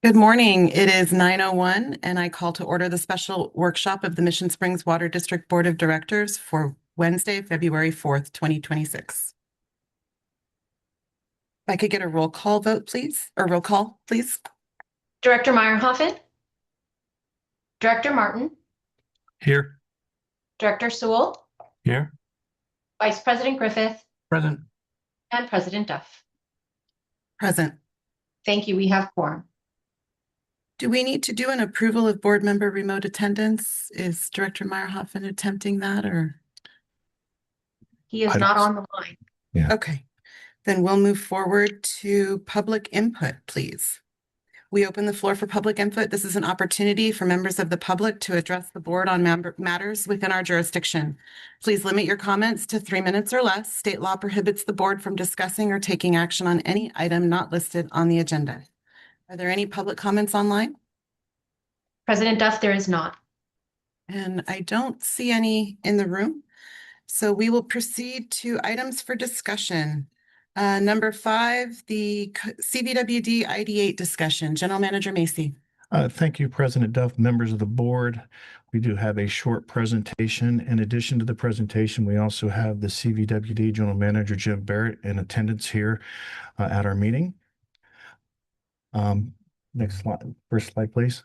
Good morning. It is 9:01, and I call to order the special workshop of the Mission Springs Water District Board of Directors for Wednesday, February 4th, 2026. If I could get a roll call vote, please, or roll call, please. Director Meyerhoffen, Director Martin, Here. Director Sewell, Here. Vice President Griffith, Present. and President Duff. Present. Thank you. We have quorum. Do we need to do an approval of board member remote attendance? Is Director Meyerhoffen attempting that, or? He is I not don't- on the line. Yeah. Okay, then we'll move forward to public input, please. We open the floor for public input. This is an opportunity for members of the public to address the board on matters within our jurisdiction. Please limit your comments to 3 minutes or less. State law prohibits the board from discussing or taking action on any item not listed on the agenda. Are there any public comments online? President Duff, there is not. And I don't see any in the room. So we will proceed to items for discussion. Number 5, the CVWD ID8 discussion. General Manager Macy. Thank you, President Duff, members of the board. We do have a short presentation. In addition to the presentation, we also have the CVWD General Manager Jim Barrett in attendance here at our meeting. Next slide, first slide, please.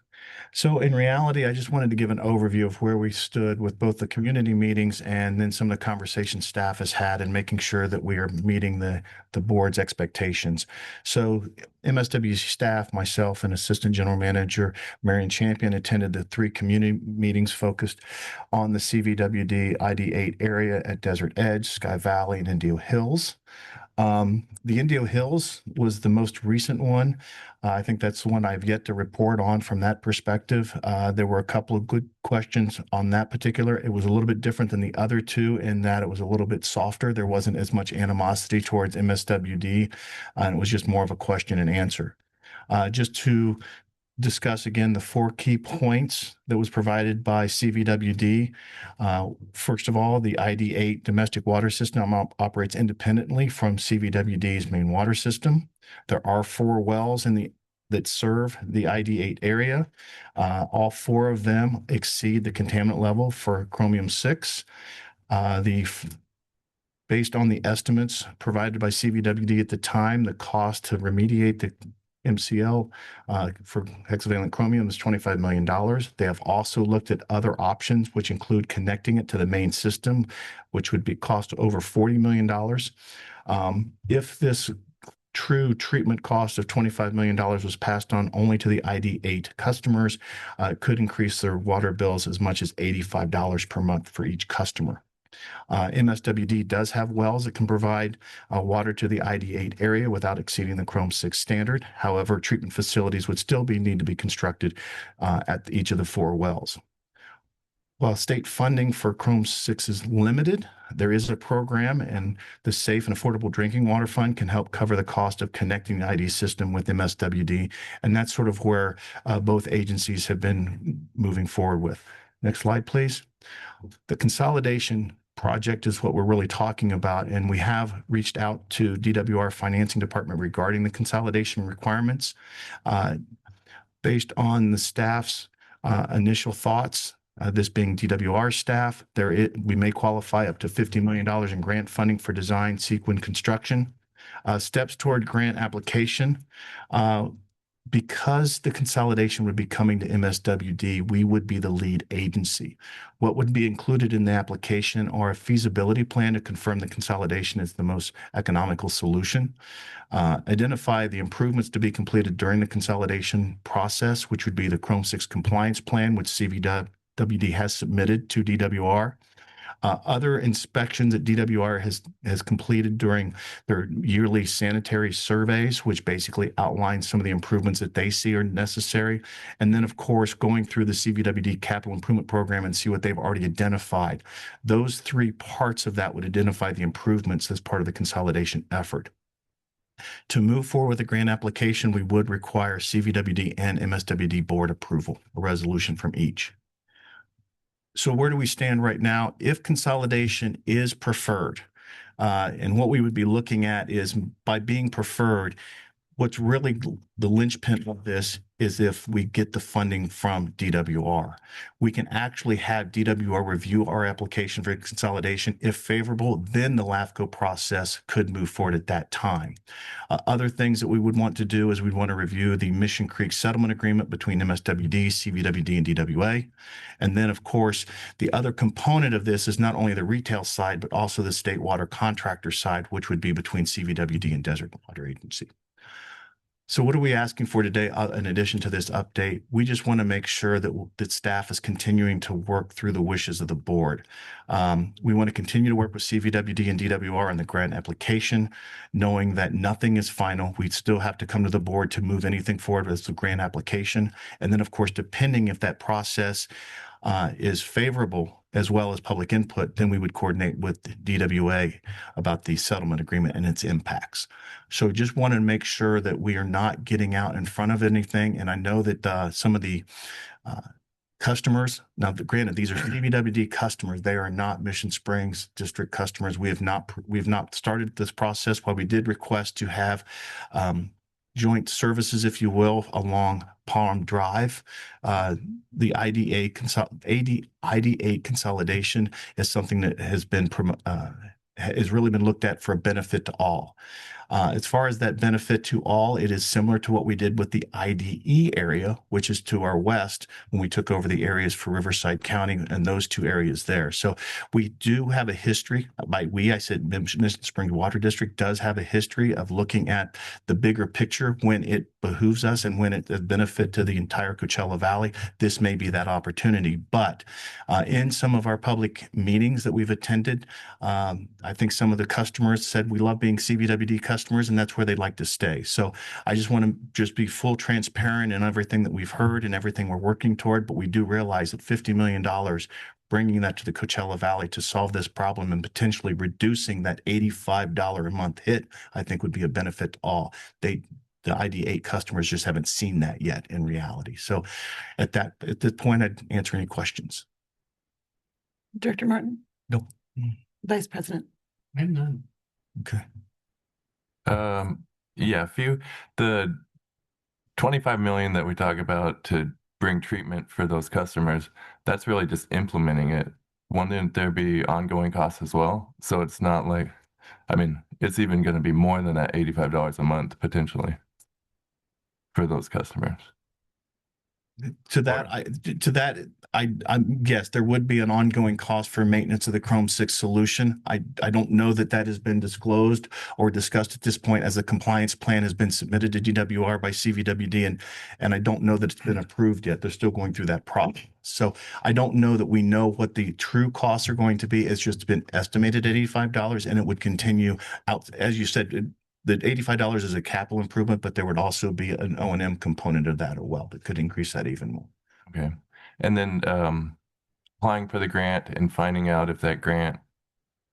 So in reality, I just wanted to give an overview of where we stood with both the community meetings and then some of the conversations staff has had in making sure that we are meeting the board's expectations. So MSWD staff, myself, and Assistant General Manager Marion Champion attended the 3 community meetings focused on the CVWD ID8 area at Desert Edge, Sky Valley, and Indio Hills. The Indio Hills was the most recent one. I think that's the one I've yet to report on from that perspective. There were a couple of good questions on that particular. It was a little bit different than the other 2 in that it was a little bit softer. There wasn't as much animosity towards MSWD, and it was just more of a question and answer. Just to discuss again the 4 key points that was provided by CVWD. First of all, the ID8 domestic water system operates independently from CVWD's main water system. There are 4 wells that serve the ID8 area. All 4 of them exceed the contaminant level for chromium-6. Based on the estimates provided by CVWD at the time, the cost to remediate the MCL for hexavalent chromium is $25 million. They have also looked at other options, which include connecting it to the main system, which would be cost over $40 million. If this true treatment cost of $25 million was passed on only to the ID8 customers, it could increase their water bills as much as $85 per month for each customer. MSWD does have wells that can provide water to the ID8 area without exceeding the Chrome-6 standard. However, treatment facilities would still need to be constructed at each of the 4 wells. While state funding for Chrome-6 is limited, there is a program, and the Safe and Affordable Drinking Water Fund can help cover the cost of connecting the ID system with MSWD, and that's sort of where both agencies have been moving forward with. Next slide, please. The consolidation project is what we're really talking about, and we have reached out to DWR Financing Department regarding the consolidation requirements. Based on the staff's initial thoughts, this being DWR staff, we may qualify up to $50 million in grant funding for design, sequence, construction. Steps toward grant application. Because the consolidation would be coming to MSWD, we would be the lead agency. What would be included in the application are a feasibility plan to confirm the consolidation is the most economical solution. Identify the improvements to be completed during the consolidation process, which would be the Chrome-6 compliance plan, which CVWD has submitted to DWR. Other inspections that DWR has completed during their yearly sanitary surveys, which basically outline some of the improvements that they see are necessary. And then, of course, going through the CVWD capital improvement program and see what they've already identified. Those 3 parts of that would identify the improvements as part of the consolidation effort. To move forward with the grant application, we would require CVWD and MSWD board approval, a resolution from each. So where do we stand right now? If consolidation is preferred, and what we would be looking at is by being preferred, What's really the linchpin of this is if we get the funding from DWR. We can actually have DWR review our application for consolidation. If favorable, then the LAFCO process could move forward at that time. Other things that we would want to do is we'd want to review the Mission Creek settlement agreement between MSWD, CVWD, and DWA. And then, of course, the other component of this is not only the retail side, but also the state water contractor side, which would be between CVWD and Desert Water Agency. So what are we asking for today in addition to this update? We just want to make sure that staff is continuing to work through the wishes of the board. We want to continue to work with CVWD and DWR on the grant application, knowing that nothing is final. We still have to come to the board to move anything forward with the grant application. And then, of course, depending if that process is favorable as well as public input, then we would coordinate with DWA about the settlement agreement and its impacts. So just want to make sure that we are not getting out in front of anything. And I know that some of the customers, now granted, these are CVWD customers. They are not Mission Springs district customers. We have not started this process. While we did request to have joint services, if you will, along Palm Drive. The IDA consolidation is something that has really been looked at for a benefit to all. As far as that benefit to all, it is similar to what we did with the IDE area, which is to our west when we took over the areas for Riverside County and those two areas there. So we do have a history. I said Mission Springs Water District does have a history of looking at the bigger picture when it behooves us and when it's a benefit to the entire Coachella Valley. This may be that opportunity. But in some of our public meetings that we've attended, I think some of the customers said we love being CVWD customers and that's where they'd like to stay. So I just want to just be full transparent in everything that we've heard and everything we're working toward. But we do realize that $50 million, bringing that to the Coachella Valley to solve this problem and potentially reducing that $85 a month hit, I think would be a benefit to all. The ID8 customers just haven't seen that yet in reality. So at this point, I'd answer any questions. Director Martin? No. Vice President? I have none. Okay. Yeah, the 25 million that we talk about to bring treatment for those customers, that's really just implementing it. Wouldn't there be ongoing costs as well? So it's not like, I mean, it's even going to be more than that $85 a month potentially for those customers. Yes, there would be an ongoing cost for maintenance of the Chrome 6 solution. I don't know that has been disclosed or discussed at this point, as a compliance plan has been submitted to DWR by CVWD, and I don't know that it's been approved yet. They're still going through that process. So I don't know that we know what the true costs are going to be. It's just been estimated at $85, and it would continue out, as you said. The $85 is a capital improvement, but there would also be an O&M component of that as well that could increase that even more. Okay. And then applying for the grant and finding out if that grant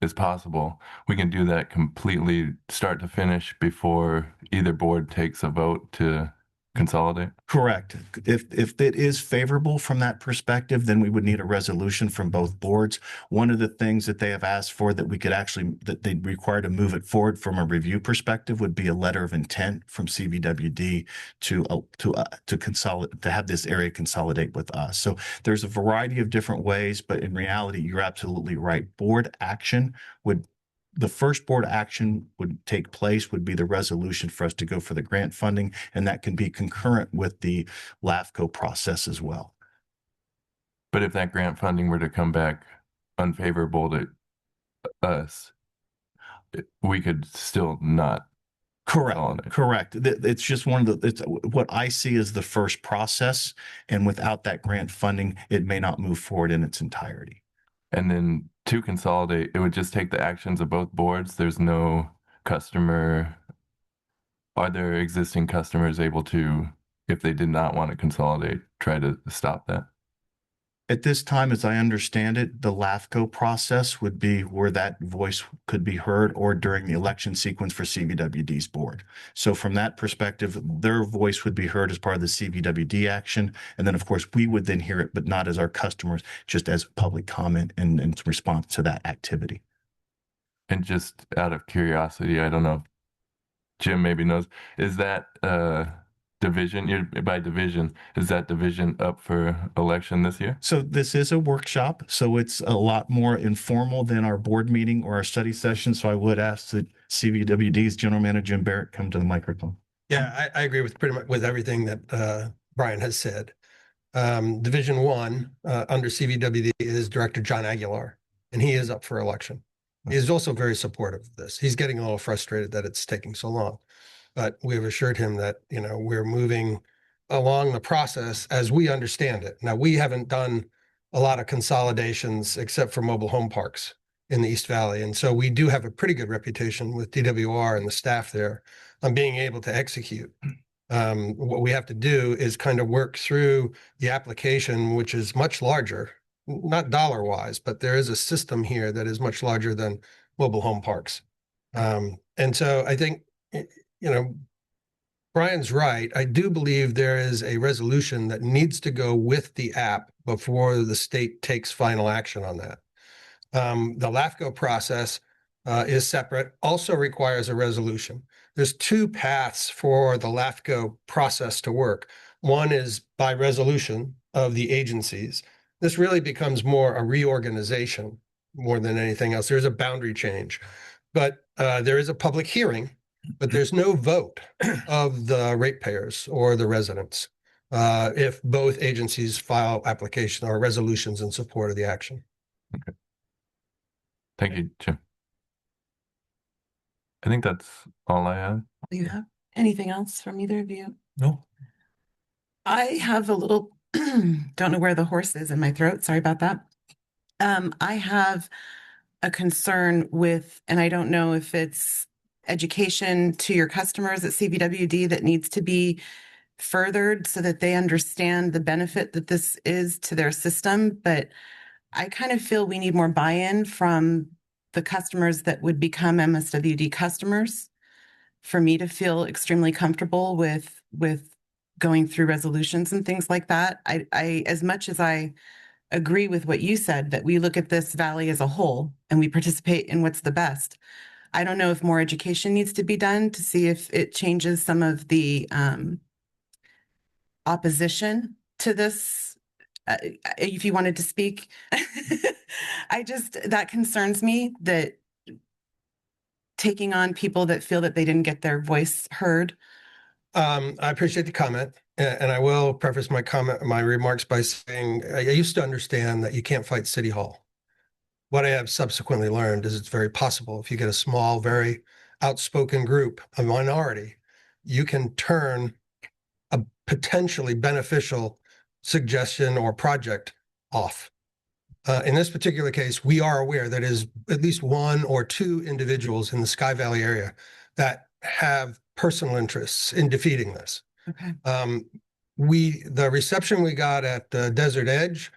is possible, we can do that completely start to finish before either board takes a vote to consolidate? Correct. If it is favorable from that perspective, then we would need a resolution from both boards. One of the things that they have asked for that they'd require to move it forward from a review perspective would be a letter of intent from CVWD to consolidate, to have this area consolidate with us. So there's a variety of different ways, but in reality, you're absolutely right. The first board action would take place would be the resolution for us to go for the grant funding, and that can be concurrent with the LAFCO process as well. But if that grant funding were to come back unfavorable to us, we could still not. Correct. It's just what I see as the first process, and without that grant funding, it may not move forward in its entirety. And then to consolidate, it would just take the actions of both boards. There's no customer. Are there existing customers able to, if they did not want to consolidate, try to stop that? At this time, as I understand it, the LAFCO process would be where that voice could be heard, or during the election sequence for CVWD's board. So from that perspective, their voice would be heard as part of the CVWD action. And then, of course, we would then hear it, but not as our customers, just as public comment and response to that activity. And just out of curiosity, I don't know Jim maybe knows, is that division, by division, is that division up for election this year? So this is a workshop, so it's a lot more informal than our board meeting or our study session. So I would ask that CVWD's General Manager Jim Barrett come to the microphone. Yeah, I agree with pretty much with everything that Brian has said. Division 1 under CVWD is Director John Aguilar, and he is up for election. He is also very supportive of this. He's getting a little frustrated that it's taking so long, but we've assured him that, you know, we're moving along the process as we understand it. Now, we haven't done a lot of consolidations except for mobile home parks in the East Valley. And so we do have a pretty good reputation with DWR and the staff there on being able to execute. What we have to do is kind of work through the application, which is much larger, not dollar wise, but there is a system here that is much larger than mobile home parks. And so I think, you know, Brian's right. I do believe there is a resolution that needs to go with the app before the state takes final action on that. The LAFCO process is separate, also requires a resolution. There's two paths for the LAFCO process to work. One is by resolution of the agencies. This really becomes more a reorganization more than anything else. There's a boundary change, but there is a public hearing, but there's no vote of the ratepayers or the residents if both agencies file application or resolutions in support of the action. Okay. Thank you, Jim. I think that's all I have. Do you have anything else from either of you? No. I have a little, don't know where the horse is in my throat. Sorry about that. I have a concern with, and I don't know if it's education to your customers at CVWD that needs to be furthered so that they understand the benefit that this is to their system. But I kind of feel we need more buy-in from the customers that would become MSWD customers for me to feel extremely comfortable with going through resolutions and things like that. I as much as I agree with what you said, that we look at this valley as a whole and we participate in what's the best. I don't know if more education needs to be done to see if it changes some of the opposition to this. If you wanted to speak, that concerns me, that taking on people that feel that they didn't get their voice heard. I appreciate the comment, and I will preface my remarks by saying I used to understand that you can't fight City Hall. What I have subsequently learned is it's very possible if you get a small, very outspoken group, a minority, you can turn a potentially beneficial suggestion or project off. In this particular case, we are aware that is at least one or two individuals in the Sky Valley area that have personal interests in defeating this. Okay. The reception we got at Desert Edge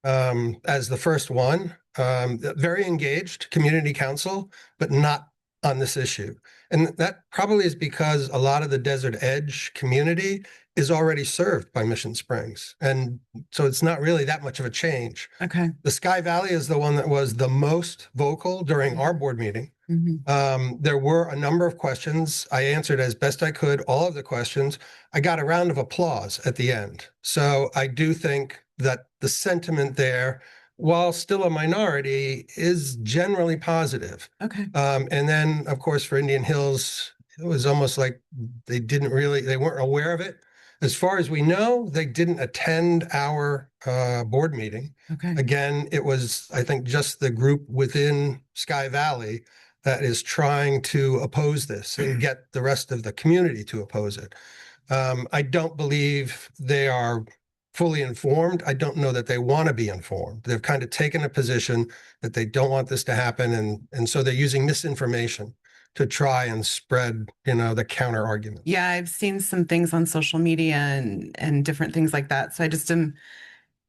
as the first one, very engaged community council, but not on this issue. And that probably is because a lot of the Desert Edge community is already served by Mission Springs. And so it's not really that much of a change. Okay. The Sky Valley is the one that was the most vocal during our board meeting. Mm-hmm. There were a number of questions. I answered as best I could all of the questions. I got a round of applause at the end. So I do think that the sentiment there, while still a minority, is generally positive. Okay. And then, of course, for Indian Hills, it was almost like they weren't aware of it. As far as we know, they didn't attend our board meeting. Okay. Again, it was, I think, just the group within Sky Valley that is trying to oppose this and get the rest of the community to oppose it. I don't believe they are fully informed. I don't know that they want to be informed. They've kind of taken a position that they don't want this to happen. And so they're using misinformation to try and spread, the counter argument. Yeah, I've seen some things on social media and different things like that. So I just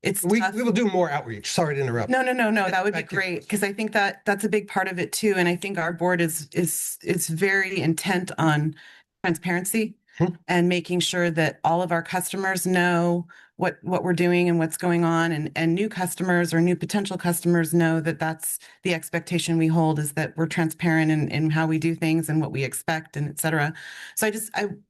it's We tough. will do more outreach. Sorry to interrupt. No, that would be Back to- great, because I think that that's a big part of it too. And I think our board is very intent on transparency. and making sure that all of our customers know what we're doing and what's going on, and new customers or new potential customers know that that's the expectation we hold, is that we're transparent in how we do things and what we expect, and et cetera. So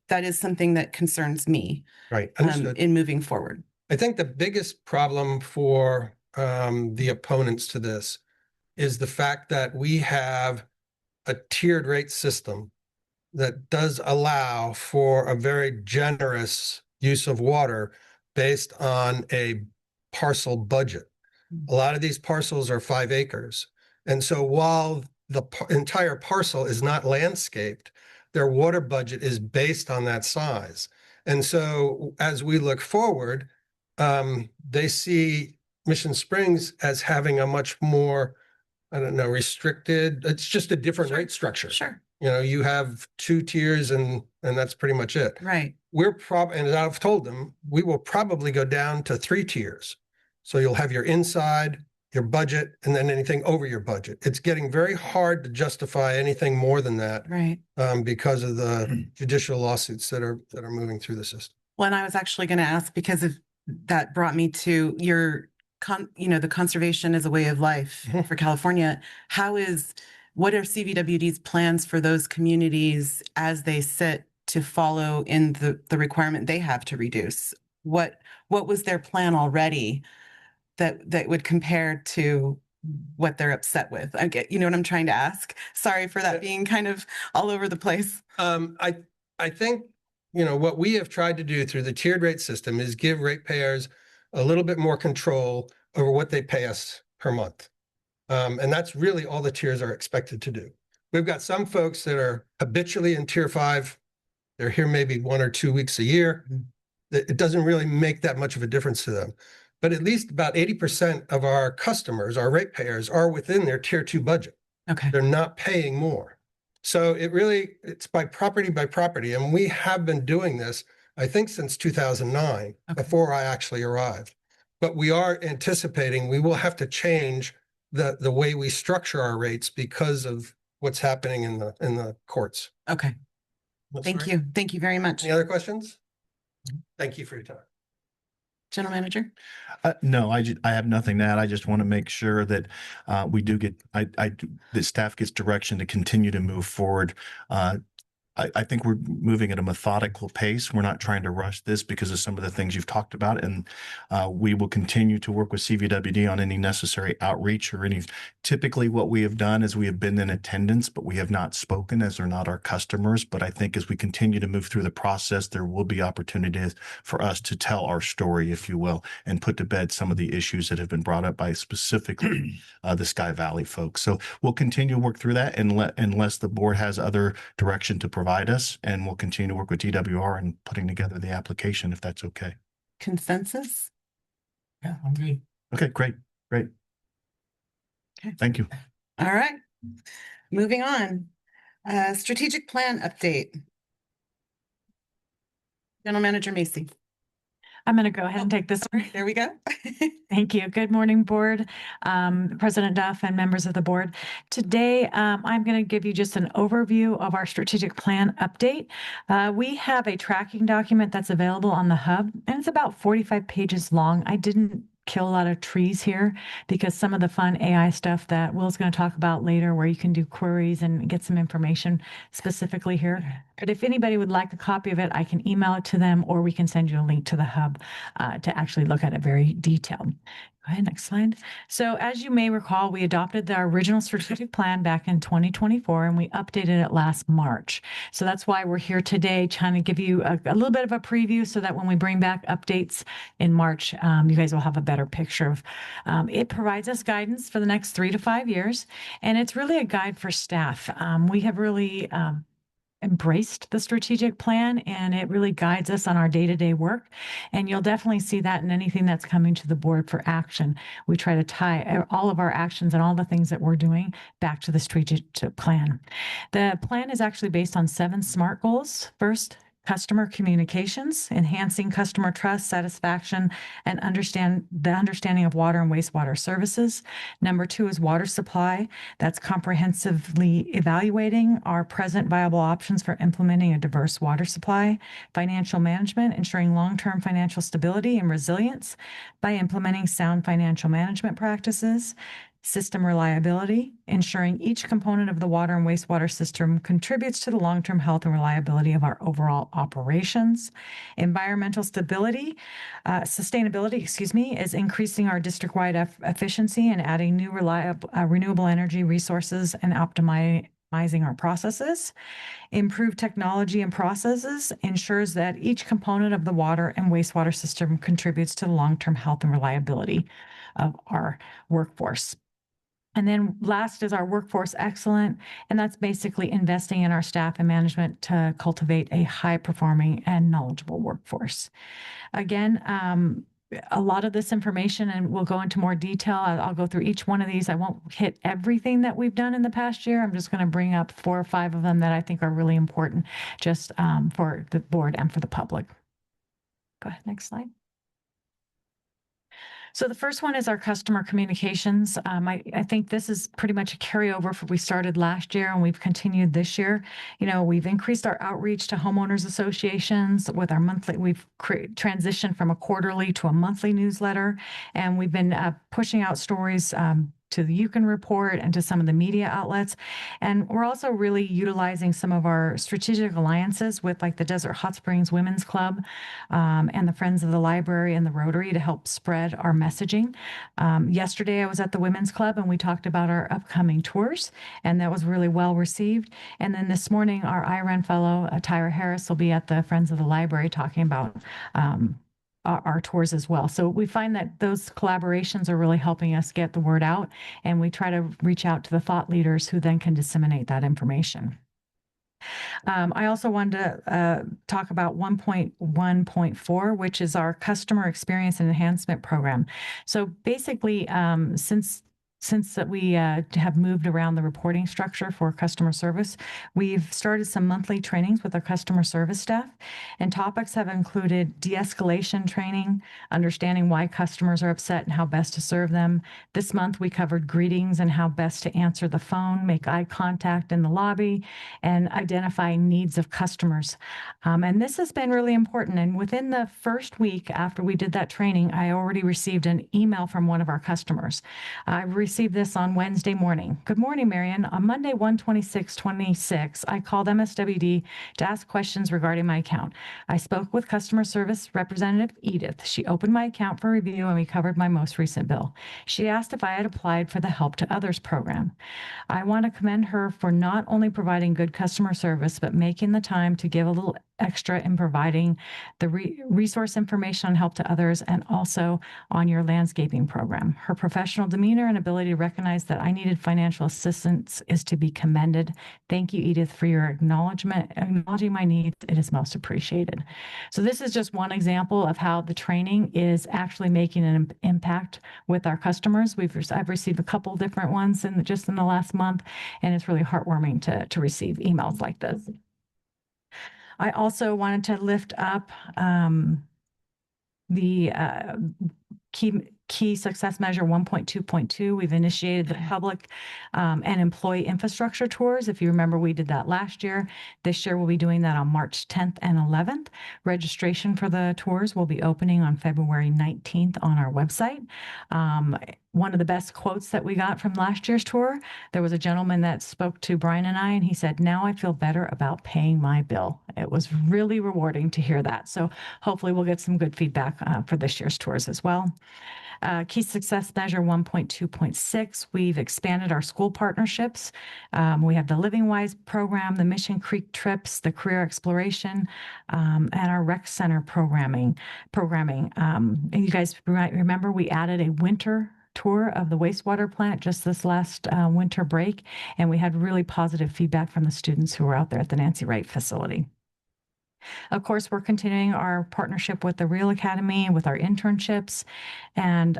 that is something that concerns me Right. Understood. in moving forward. I think the biggest problem for the opponents to this is the fact that we have a tiered rate system that does allow for a very generous use of water based on a parcel budget. A lot of these parcels are 5 acres. And so while the entire parcel is not landscaped, their water budget is based on that size. And so as we look forward, they see Mission Springs as having a much more, I don't know, restricted, it's just a different rate structure. Sure. You know, you have 2 tiers and that's pretty much it. Right. And as I've told them, we will probably go down to 3 tiers. So you'll have your inside, your budget, and then anything over your budget. It's getting very hard to justify anything more than that. Right. Because of the judicial lawsuits that are moving through the system. Well, and I was actually going to ask, because of that brought me to your the conservation as a way of life for California. What are CVWD's plans for those communities as they sit to follow in the requirement they have to reduce? What was their plan already that would compare to what they're upset with? You know what I'm trying to ask? Sorry for that being kind of all over the place. I think, what we have tried to do through the tiered rate system is give ratepayers a little bit more control over what they pay us per month. And that's really all the tiers are expected to do. We've got some folks that are habitually in tier 5. They're here maybe 1 or 2 weeks a year. It doesn't really make that much of a difference to them. But at least about 80% of our customers, our ratepayers, are within their tier 2 budget. Okay. They're not paying more. So it's by property. And we have been doing this, I think, since 2009, before I actually arrived. But we are anticipating we will have to change the way we structure our rates because of what's happening in the courts. Okay. Thank you. Thank you very much. Any other questions? Thank you for your time. General Manager? No, I have nothing to add. I just want to make sure that we do get, the staff gets direction to continue to move forward. I think we're moving at a methodical pace. We're not trying to rush this because of some of the things you've talked about. And we will continue to work with CVWD on any necessary outreach or any. Typically what we have done is we have been in attendance, but we have not spoken, as they're not our customers. But I think as we continue to move through the process, there will be opportunities for us to tell our story, if you will, and put to bed some of the issues that have been brought up by specifically the Sky Valley folks. So we'll continue to work through that unless the board has other direction to provide us, and we'll continue to work with DWR and putting together the application, if that's okay. Consensus? Yeah, I'm good. Okay, great. Okay. Thank you. All right. Moving on. Strategic plan update. General Manager Macy. I'm going to go ahead and take this one. There we go. Thank you. Good morning, board, President Duff and members of the board. Today, I'm going to give you just an overview of our strategic plan update. We have a tracking document that's available on the hub, and it's about 45 pages long. I didn't kill a lot of trees here because some of the fun AI stuff that Will's going to talk about later, where you can do queries and get some information specifically here. But if anybody would like a copy of it, I can email it to them, or we can send you a link to the hub to actually look at it very detailed. Go ahead, next slide. So as you may recall, we adopted our original strategic plan back in 2024, and we updated it last March. So that's why we're here today, trying to give you a little bit of a preview so that when we bring back updates in March, you guys will have a better picture of. It provides us guidance for the next 3 to 5 years, and it's really a guide for staff. We have really embraced the strategic plan, and it really guides us on our day-to-day work. And you'll definitely see that in anything that's coming to the board for action. We try to tie all of our actions and all the things that we're doing back to the strategic plan. The plan is actually based on 7 SMART goals. First, customer communications, enhancing customer trust, satisfaction, and understanding of water and wastewater services. Number 2 is water supply. That's comprehensively evaluating our present viable options for implementing a diverse water supply. Financial management, ensuring long-term financial stability and resilience by implementing sound financial management practices. System reliability, ensuring each component of the water and wastewater system contributes to the long-term health and reliability of our overall operations. Environmental sustainability, is increasing our district-wide efficiency and adding new renewable energy resources and optimizing our processes. Improved technology and processes ensures that each component of the water and wastewater system contributes to the long-term health and reliability of our workforce. And then last is our workforce excellence, and that's basically investing in our staff and management to cultivate a high-performing and knowledgeable workforce. Again, a lot of this information, and we'll go into more detail. I'll go through each one of these. I won't hit everything that we've done in the past year. I'm just going to bring up 4 or 5 of them that I think are really important just for the board and for the public. Go ahead, next slide. So the first one is our customer communications. I think this is pretty much a carryover from we started last year and we've continued this year. We've increased our outreach to homeowners associations with our monthly. We've transitioned from a quarterly to a monthly newsletter, and we've been pushing out stories to the Yukon Report and to some of the media outlets. And we're also really utilizing some of our strategic alliances with like the Desert Hot Springs Women's Club and the Friends of the Library and the Rotary to help spread our messaging. Yesterday, I was at the Women's Club and we talked about our upcoming tours, and that was really well received. And then this morning, our IREN fellow, Tyra Harris, will be at the Friends of the Library talking about our tours as well. So we find that those collaborations are really helping us get the word out, and we try to reach out to the thought leaders who then can disseminate that information. I also wanted to talk about 1.1.4, which is our customer experience and enhancement program. So basically, since that we have moved around the reporting structure for customer service, we've started some monthly trainings with our customer service staff, and topics have included de-escalation training, understanding why customers are upset and how best to serve them. This month, we covered greetings and how best to answer the phone, make eye contact in the lobby, and identifying needs of customers. And this has been really important. And within the first week after we did that training, I already received an email from one of our customers. I received this on Wednesday morning. Good morning, Marion. On Monday, 1/26/26, I called MSWD to ask questions regarding my account. I spoke with customer service representative Edith. She opened my account for review and we covered my most recent bill. She asked if I had applied for the Help to Others program. I want to commend her for not only providing good customer service, but making the time to give a little extra in providing the resource information on Help to Others and also on your landscaping program. Her professional demeanor and ability to recognize that I needed financial assistance is to be commended. Thank you, Edith, for your acknowledging my needs. It is most appreciated. So this is just one example of how the training is actually making an impact with our customers. I've received a couple different ones just in the last month, and it's really heartwarming to receive emails like this. I also wanted to lift up the key success measure 1.2.2. We've initiated the public and employee infrastructure tours. If you remember, we did that last year. This year, we'll be doing that on March 10th and 11th. Registration for the tours will be opening on February 19th on our website. One of the best quotes that we got from last year's tour, there was a gentleman that spoke to Brian and I, and he said, "Now I feel better about paying my bill." It was really rewarding to hear that. So hopefully we'll get some good feedback for this year's tours as well. Key success measure 1.2.6, we've expanded our school partnerships. We have the Living Wise program, the Mission Creek trips, the career exploration, and our rec center programming. And you guys might remember we added a winter tour of the wastewater plant just this last winter break, and we had really positive feedback from the students who were out there at the Nancy Wright facility. Of course, we're continuing our partnership with the Real Academy with our internships, and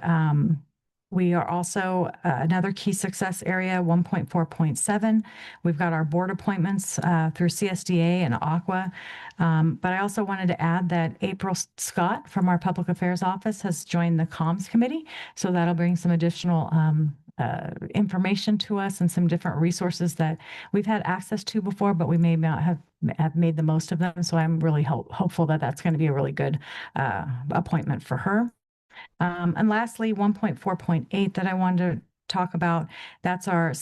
We are also another key success area, 1.4.7. We've got our board appointments through CSDA and Aqua. But I also wanted to add that April Scott from our Public Affairs Office has joined the Comms Committee. So that'll bring some additional information to us and some different resources that we've had access to before, but we may not have made the most of them. So I'm really hopeful that that's going to be a really good appointment for her. And lastly, 1.4.8 that I wanted to talk about, that's our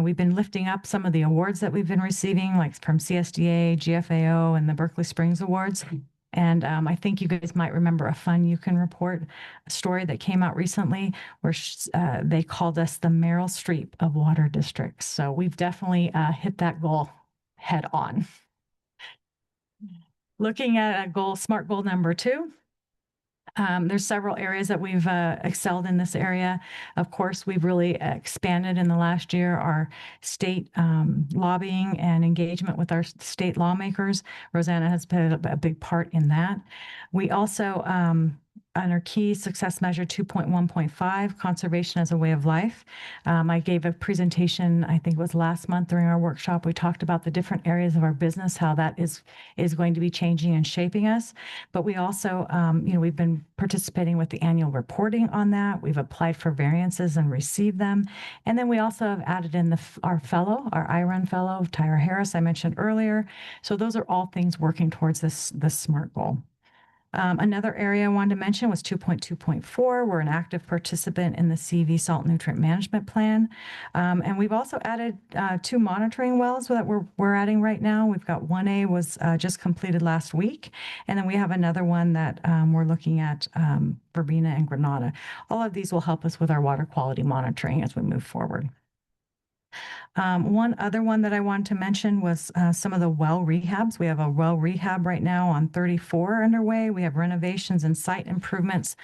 we've been lifting up some of the awards that we've been receiving, like from CSDA, GFAO, and the Berkeley Springs Awards. And I think you guys might remember a Fun You Can Report story that came out recently where they called us the Meryl Streep of water districts. So we've definitely hit that goal head on. Looking at SMART goal number 2. There's several areas that we've excelled in this area. Of course, we've really expanded in the last year our state lobbying and engagement with our state lawmakers. Rosanna has played a big part in that. We also, on our key success measure 2.1.5, conservation as a way of life. I gave a presentation, I think it was last month during our workshop. We talked about the different areas of our business, how that is going to be changing and shaping us. But we also, we've been participating with the annual reporting on that. We've applied for variances and received them. And then we also have added in our IRUN fellow, Tyra Harris, I mentioned earlier. So those are all things working towards this SMART goal. Another area I wanted to mention was 2.2.4. We're an active participant in the CV Salt Nutrient Management Plan. And we've also added 2 monitoring wells that we're adding right now. We've got 1A was just completed last week. And then we have another one that we're looking at Verbena and Granada. All of these will help us with our water quality monitoring as we move forward. One other one that I wanted to mention was some of the well rehabs. We have a well rehab right now on 34 underway. We have renovations and site improvements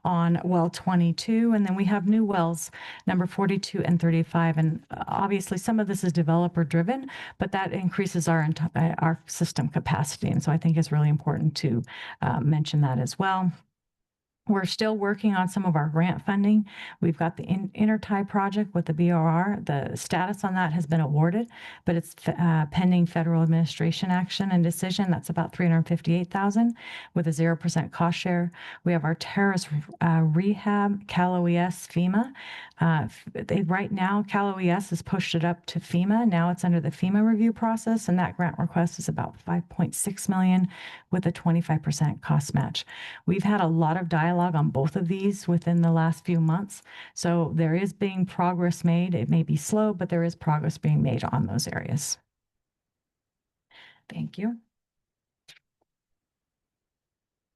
on well 22, and then we have new wells, number 42 and 35. And obviously some of this is developer driven, but that increases our system capacity. And so I think it's really important to mention that as well. We're still working on some of our grant funding. We've got the Intertie project with the BRR. The status on that has been awarded, but it's pending federal administration action and decision. That's about $358,000 with a 0% cost share. We have our terrace rehab, Cal OES, FEMA. Right now, Cal OES has pushed it up to FEMA. Now it's under the FEMA review process, and that grant request is about $5.6 million with a 25% cost match. We've had a lot of dialogue on both of these within the last few months. So there is being progress made. It may be slow, but there is progress being made on those areas. Thank you.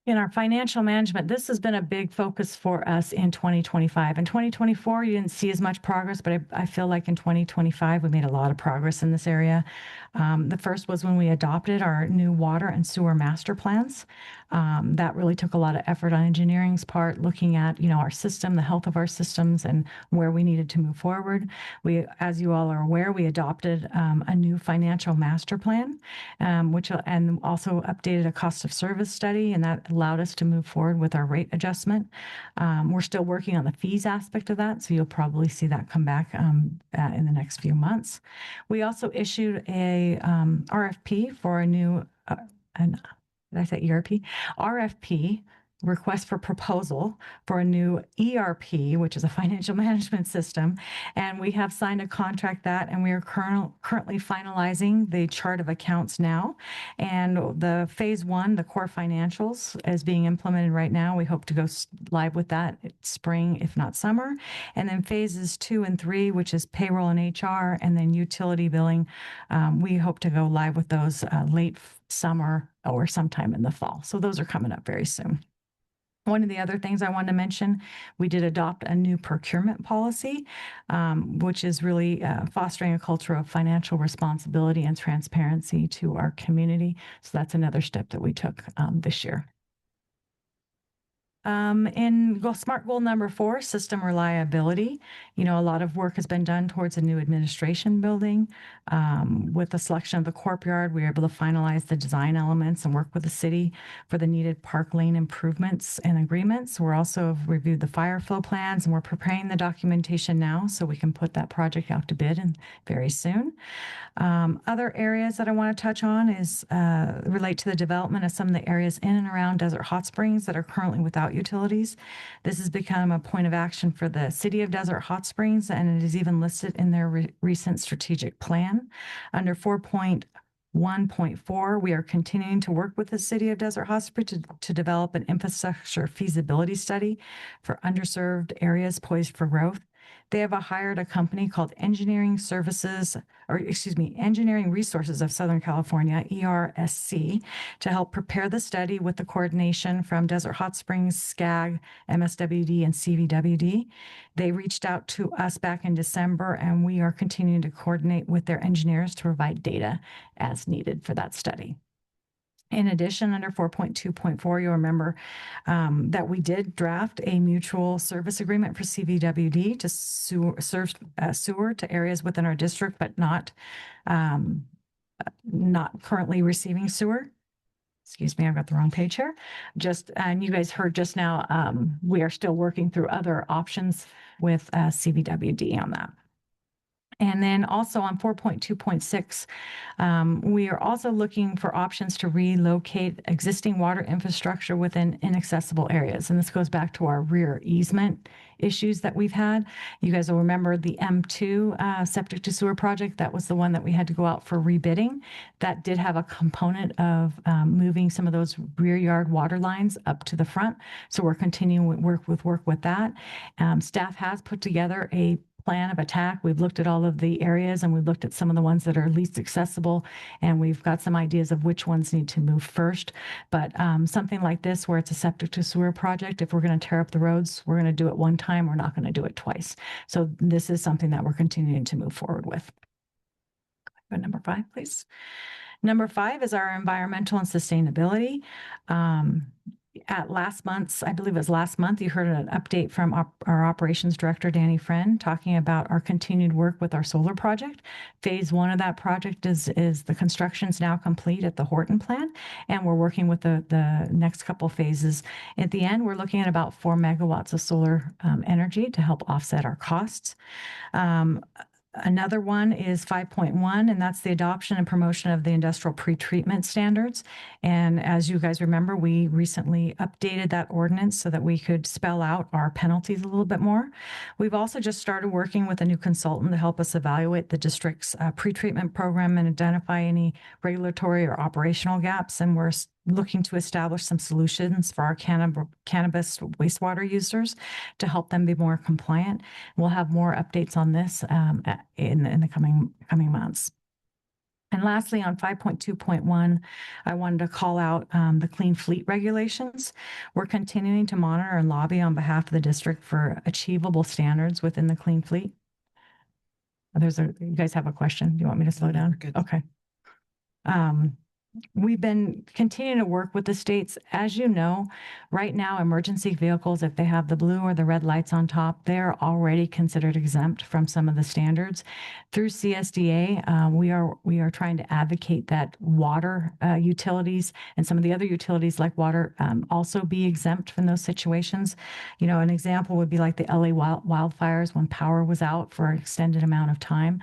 In our financial management, this has been a big focus for us in 2025. In 2024, you didn't see as much progress, but I feel like in 2025, we made a lot of progress in this area. The first was when we adopted our new water and sewer master plans. That really took a lot of effort on engineering's part, looking at, our system, the health of our systems, and where we needed to move forward. We, as you all are aware, we adopted a new financial master plan, and also updated a cost of service study, and that allowed us to move forward with our rate adjustment. We're still working on the fees aspect of that, so you'll probably see that come back in the next few months. We also issued a RFP for a new, did I say ERP? RFP, request for proposal for a new ERP, which is a financial management system. And we have signed a contract that, and we are currently finalizing the chart of accounts now. And the phase 1, the core financials, is being implemented right now. We hope to go live with that spring, if not summer. And then phases 2 and 3, which is payroll and HR, and then utility billing. We hope to go live with those late summer or sometime in the fall. So those are coming up very soon. One of the other things I wanted to mention, we did adopt a new procurement policy, which is really fostering a culture of financial responsibility and transparency to our community. So that's another step that we took this year. SMART goal number 4, system reliability, a lot of work has been done towards a new administration building. With the selection of the courtyard, we were able to finalize the design elements and work with the city for the needed park lane improvements and agreements. We're also have reviewed the fire flow plans, and we're preparing the documentation now so we can put that project out to bid and very soon. Other areas that I want to touch on is relate to the development of some of the areas in and around Desert Hot Springs that are currently without utilities. This has become a point of action for the city of Desert Hot Springs, and it is even listed in their recent strategic plan. Under 4.1.4, we are continuing to work with the city of Desert Hot Springs to develop an infrastructure feasibility study for underserved areas poised for growth. They have hired a company called Engineering Resources of Southern California, ERSC, to help prepare the study with the coordination from Desert Hot Springs, SCAG, MSWD, and CVWD. They reached out to us back in December, and we are continuing to coordinate with their engineers to provide data as needed for that study. In addition, under 4.2.4, you'll remember that we did draft a mutual service agreement for CVWD to serve sewer to areas within our district, but not currently receiving sewer. Excuse me, I've got the wrong page here. And you guys heard just now, we are still working through other options with CVWD on that. And then also on 4.2.6, we are also looking for options to relocate existing water infrastructure within inaccessible areas. And this goes back to our rear easement issues that we've had. You guys will remember the M2 septic to sewer project. That was the one that we had to go out for rebidding. That did have a component of moving some of those rear yard water lines up to the front. So we're continuing work with that. Staff has put together a plan of attack. We've looked at all of the areas, and we've looked at some of the ones that are least accessible, and we've got some ideas of which ones need to move first. But something like this, where it's a septic to sewer project, if we're going to tear up the roads, we're going to do it one time. We're not going to do it twice. So this is something that we're continuing to move forward with. Go to number 5, please. Number 5 is our environmental and sustainability. At last month's, I believe it was last month, you heard an update from our operations director, Danny Friend, talking about our continued work with our solar project. Phase 1 of that project is the construction's now complete at the Horton plant, and we're working with the next couple phases. At the end, we're looking at about 4 megawatts of solar energy to help offset our costs. Another one is 5.1, and that's the adoption and promotion of the industrial pretreatment standards. And as you guys remember, we recently updated that ordinance so that we could spell out our penalties a little bit more. We've also just started working with a new consultant to help us evaluate the district's pretreatment program and identify any regulatory or operational gaps. And we're looking to establish some solutions for our cannabis wastewater users to help them be more compliant. We'll have more updates on this in the coming months. And lastly, on 5.2.1, I wanted to call out the clean fleet regulations. We're continuing to monitor and lobby on behalf of the district for achievable standards within the clean fleet. You guys have a question? Do you want me to slow down? Good. Okay. We've been continuing to work with the states. As you know, right now, emergency vehicles, if they have the blue or the red lights on top, they're already considered exempt from some of the standards. Through CSDA, we are trying to advocate that water utilities and some of the other utilities like water also be exempt from those situations. An example would be like the LA wildfires when power was out for an extended amount of time.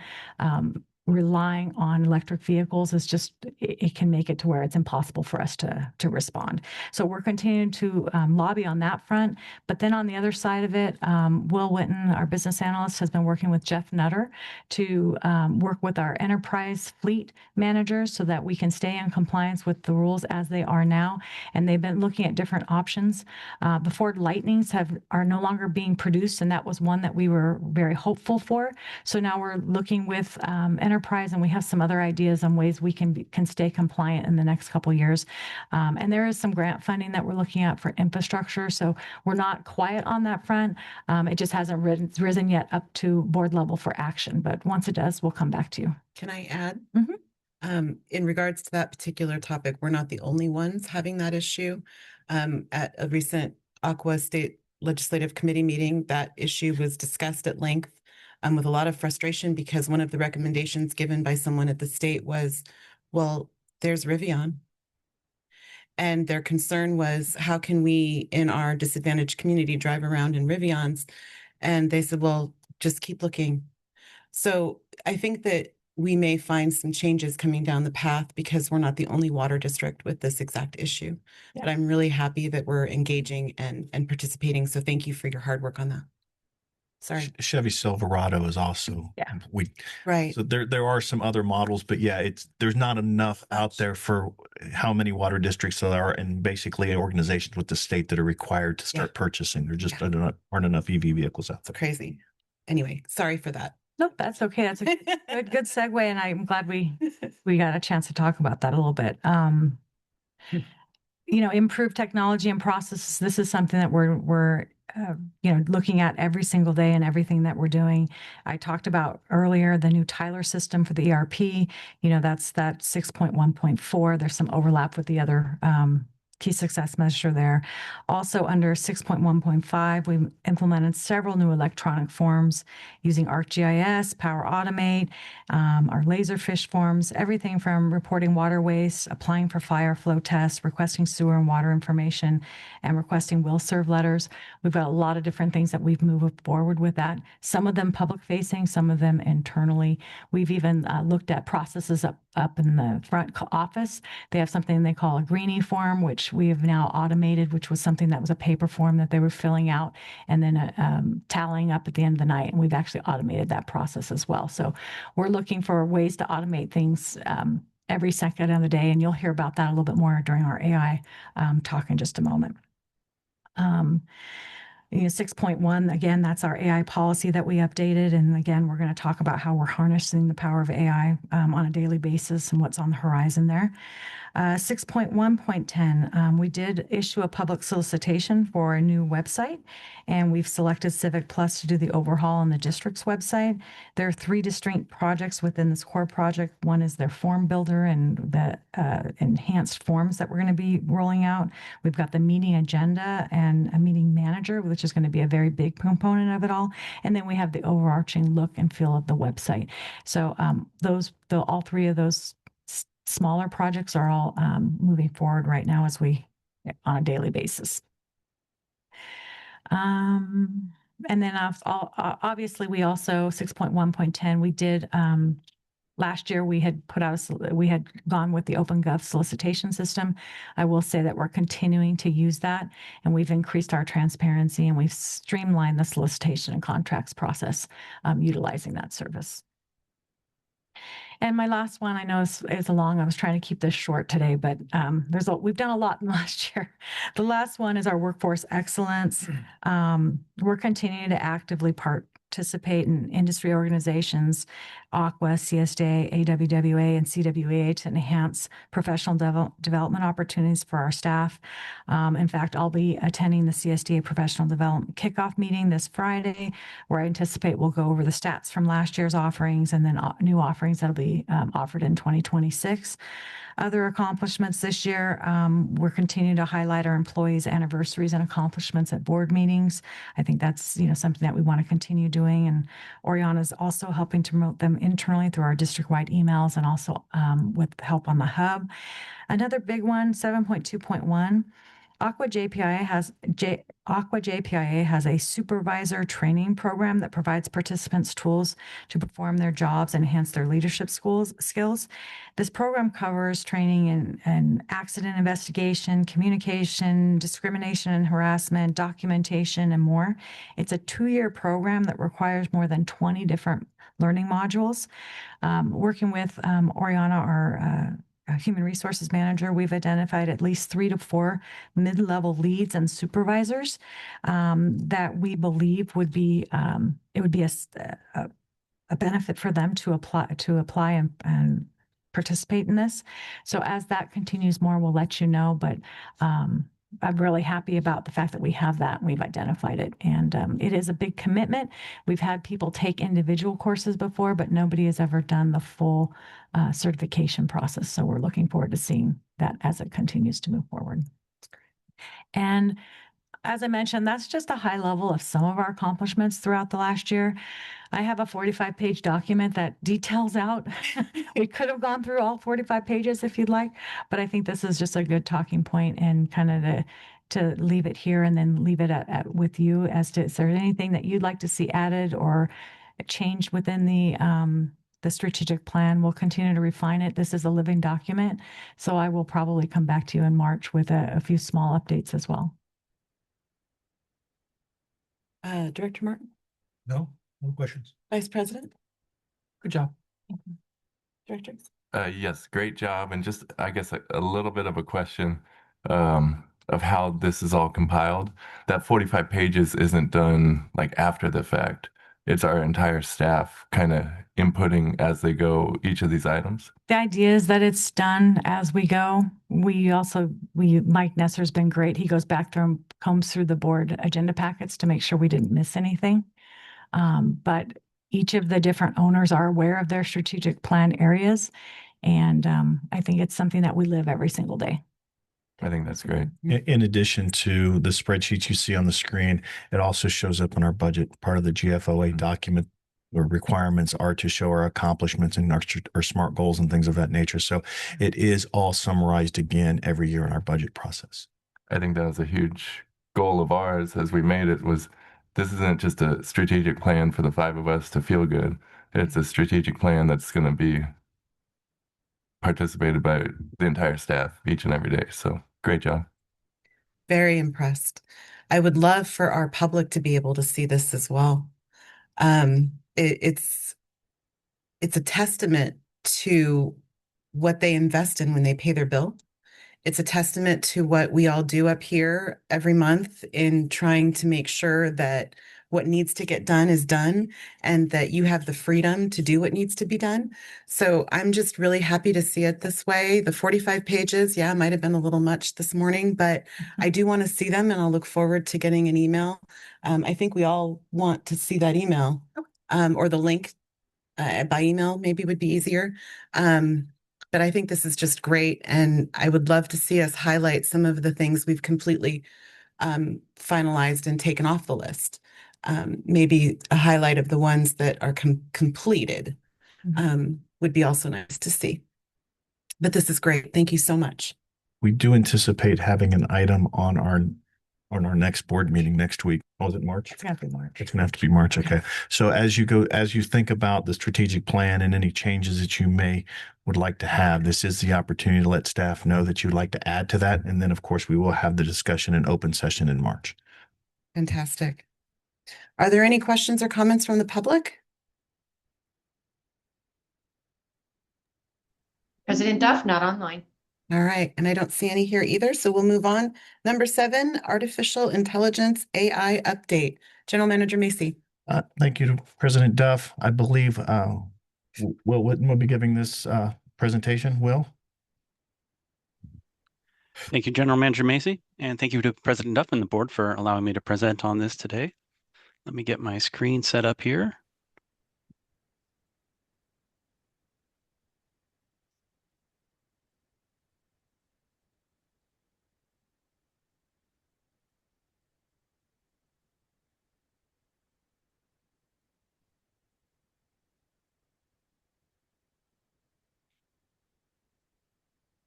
Relying on electric vehicles is just, it can make it to where it's impossible for us to respond. So we're continuing to lobby on that front. But then on the other side of it, Will Witten, our business analyst, has been working with Jeff Nutter to work with our enterprise fleet managers so that we can stay in compliance with the rules as they are now. And they've been looking at different options. The Ford Lightnings are no longer being produced, and that was one that we were very hopeful for. So now we're looking with enterprise, and we have some other ideas on ways we can stay compliant in the next couple of years. And there is some grant funding that we're looking at for infrastructure. So we're not quiet on that front. It just hasn't risen yet up to board level for action. But once it does, we'll come back to you. Can I add? Mhm. In regards to that particular topic, we're not the only ones having that issue. At a recent Aqua State Legislative Committee meeting, that issue was discussed at length with a lot of frustration because one of the recommendations given by someone at the state was, well, there's Rivian. And their concern was, how can we in our disadvantaged community drive around in Rivians? And they said, well, just keep looking. So I think that we may find some changes coming down the path because we're not the only water district with this exact issue. Yeah. But I'm really happy that we're engaging and participating. So thank you for your hard work on that. Sorry. Chevy Silverado is also, Yeah. Right. So there are some other models, but yeah, there's not enough out there for how many water districts there are, and basically organizations with the state that are required to start purchasing. There just aren't enough EV vehicles out It's there. crazy. Anyway, sorry for that. No, that's okay. That's a good segue, and I'm glad we got a chance to talk about that a little bit. Improve technology and processes. This is something that we're looking at every single day and everything that we're doing. I talked about earlier the new Tyler system for the ERP. That's that 6.1.4. There's some overlap with the other key success measure there. Also under 6.1.5, we implemented several new electronic forms using ArcGIS, Power Automate, our Laserfish forms, everything from reporting water waste, applying for fire flow tests, requesting sewer and water information, and requesting will serve letters. We've got a lot of different things that we've moved forward with that. Some of them public facing, some of them internally. We've even looked at processes up in the front office. They have something they call a greenie form, which we have now automated, which was something that was a paper form that they were filling out and then tallying up at the end of the night. And we've actually automated that process as well. So we're looking for ways to automate things every second of the day. And you'll hear about that a little bit more during our AI talk in just a moment. 6.1, again, that's our AI policy that we updated. And again, we're going to talk about how we're harnessing the power of AI on a daily basis and what's on the horizon there. 6.1.10, we did issue a public solicitation for a new website, and we've selected Civic Plus to do the overhaul on the district's website. There are 3 distinct projects within this core project. One is their form builder and the enhanced forms that we're going to be rolling out. We've got the meeting agenda and a meeting manager, which is going to be a very big component of it all. And then we have the overarching look and feel of the website. So all 3 of those smaller projects are all moving forward right now on a daily basis. And then obviously we also 6.1.10, we did last year we had gone with the OpenGov solicitation system. I will say that we're continuing to use that, and we've increased our transparency and we've streamlined the solicitation and contracts process utilizing that service. And my last one, I know is long. I was trying to keep this short today, but we've done a lot in the last year. The last one is our workforce excellence. We're continuing to actively participate in industry organizations, Aqua, CSDA, AWWA, and CWA to enhance professional development opportunities for our staff. In fact, I'll be attending the CSDA Professional Development Kickoff meeting this Friday, where I anticipate we'll go over the stats from last year's offerings and then new offerings that'll be offered in 2026. Other accomplishments this year, we're continuing to highlight our employees' anniversaries and accomplishments at board meetings. I think that's something that we want to continue doing. And Oriana is also helping to promote them internally through our district-wide emails and also with help on the hub. Another big one, 7.2.1. Aqua JPIA has a supervisor training program that provides participants tools to perform their jobs and enhance their leadership skills. This program covers training in accident investigation, communication, discrimination and harassment, documentation, and more. It's a 2-year program that requires more than 20 different learning modules. Working with Oriana, our human resources manager, we've identified at least 3 to 4 mid-level leads and supervisors that we believe would be it would be a benefit for them to apply and participate in this. So as that continues more, we'll let you know. But I'm really happy about the fact that we have that and we've identified it. And it is a big commitment. We've had people take individual courses before, but nobody has ever done the full certification process. So we're looking forward to seeing that as it continues to move forward. And as I mentioned, that's just a high level of some of our accomplishments throughout the last year. I have a 45-page document that details out. We could have gone through all 45 pages if you'd like, but I think this is just a good talking point and kind of to leave it here and then leave it with you as to, is there anything that you'd like to see added or changed within the strategic plan? We'll continue to refine it. This is a living document, so I will probably come back to you in March with a few small updates as well. Director Martin, No, no questions. Vice President, Good job. Directors. Yes, great job. And just, I guess, a little bit of a question of how this is all compiled. That 45 pages isn't done like after the fact. It's our entire staff kind of inputting as they go each of these items. The idea is that it's done as we go. Mike Nesser's been great. He goes back through and combs through the board agenda packets to make sure we didn't miss anything. But each of the different owners are aware of their strategic plan areas. And I think it's something that we live every single day. I think that's great. In addition to the spreadsheets you see on the screen, it also shows up in our budget. Part of the GFOA document where requirements are to show our accomplishments and our SMART goals and things of that nature. So it is all summarized again every year in our budget process. I think that was a huge goal of ours as we made it was this isn't just a strategic plan for the five of us to feel good. It's a strategic plan that's going to be participated by the entire staff each and every day. So great job. Very impressed. I would love for our public to be able to see this as well. It's a testament to what they invest in when they pay their bill. It's a testament to what we all do up here every month in trying to make sure that what needs to get done is done and that you have the freedom to do what needs to be done. So I'm just really happy to see it this way. The 45 pages, yeah, might have been a little much this morning, but I do want to see them and I'll look forward to getting an email. I think we all want to see that email or the link by email maybe would be easier. But I think this is just great. And I would love to see us highlight some of the things we've completely finalized and taken off the list. Maybe a highlight of the ones that are completed would be also nice to see. But this is great. Thank you so much. We do anticipate having an item on our next board meeting next week. Oh, is it March? It's going to be March. It's going to have to be March. Okay. So as you think about the strategic plan and any changes that you would like to have, this is the opportunity to let staff know that you'd like to add to that. And then of course we will have the discussion in open session in March. Fantastic. Are there any questions or comments from the public? President Duff, not online. All right, and I don't see any here either, so we'll move on. Number 7, artificial intelligence AI update. General Manager Macy. Thank you to President Duff. I believe Will Witten will be giving this presentation. Will? Thank you, General Manager Macy, and thank you to President Duff and the board for allowing me to present on this today. Let me get my screen set up here.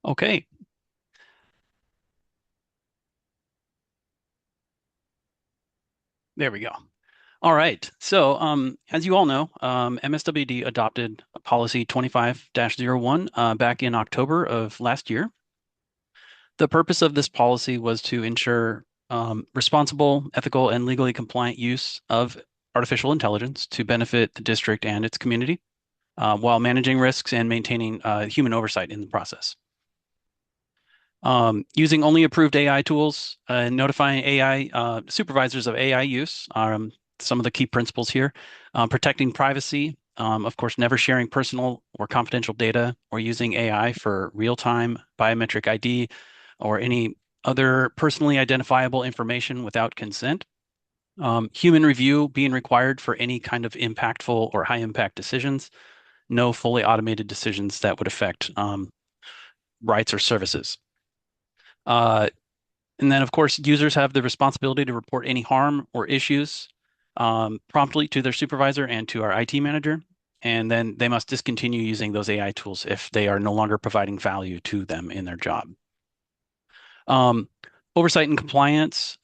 Okay. There we go. All right. So as you all know, MSWD adopted policy 25-01 back in October of last year. The purpose of this policy was to ensure responsible, ethical, and legally compliant use of artificial intelligence to benefit the district and its community while managing risks and maintaining human oversight in the process. Using only approved AI tools and notifying AI supervisors of AI use are some of the key principles here. Protecting privacy, of course, never sharing personal or confidential data or using AI for real-time biometric ID or any other personally identifiable information without consent. Human review being required for any kind of impactful or high-impact decisions. No fully automated decisions that would affect rights or services. And then, of course, users have the responsibility to report any harm or issues promptly to their supervisor and to our IT manager. And then they must discontinue using those AI tools if they are no longer providing value to them in their job. Oversight and compliance.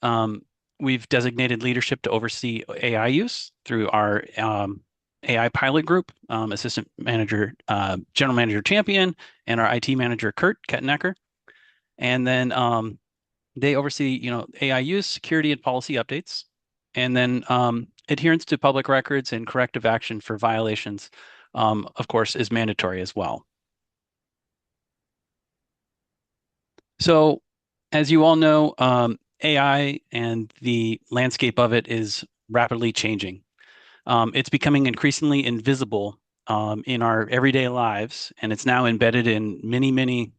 We've designated leadership to oversee AI use through our AI pilot group, assistant manager, general manager Champion, and our IT manager Kurt Kettenecker. And then they oversee, AI use, security, and policy updates, and then adherence to public records and corrective action for violations, of course, is mandatory as well. So, as you all know, AI and the landscape of it is rapidly changing. It's becoming increasingly invisible in our everyday lives, and it's now embedded in many, many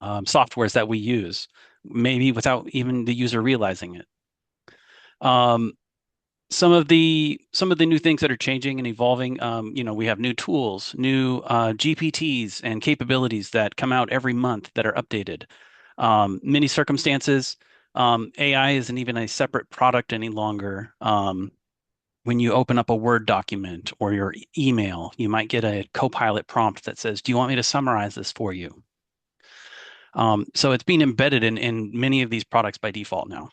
softwares that we use, maybe without even the user realizing it. Some of the new things that are changing and evolving, we have new tools, new GPTs and capabilities that come out every month that are updated. Many circumstances, AI isn't even a separate product any longer. When you open up a Word document or your email, you might get a Copilot prompt that says, "Do you want me to summarize this for you?" So it's being embedded in many of these products by default now.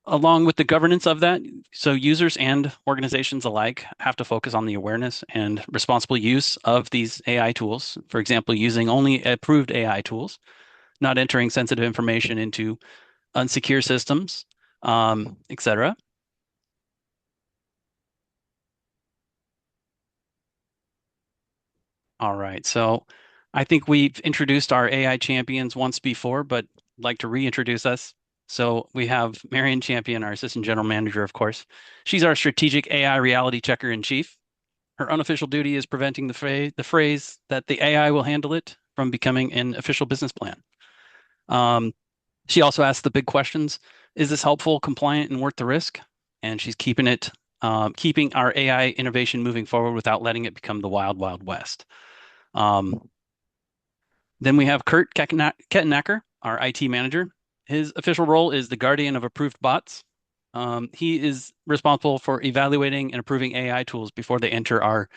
Along with the governance of that, so users and organizations alike have to focus on the awareness and responsible use of these AI tools. For example, using only approved AI tools, not entering sensitive information into unsecure systems, etc. All right, so I think we've introduced our AI champions once before, but I'd like to reintroduce us. So we have Marion Champion, our assistant general manager, of course. She's our strategic AI reality checker in chief. Her unofficial duty is preventing the phrase that the AI will handle it from becoming an official business plan. She also asks the big questions: is this helpful, compliant, and worth the risk? And she's keeping our AI innovation moving forward without letting it become the wild, wild west. Then we have Kurt Kettenecker, our IT manager. His official role is the guardian of approved bots. He is responsible for evaluating and approving AI tools before they enter our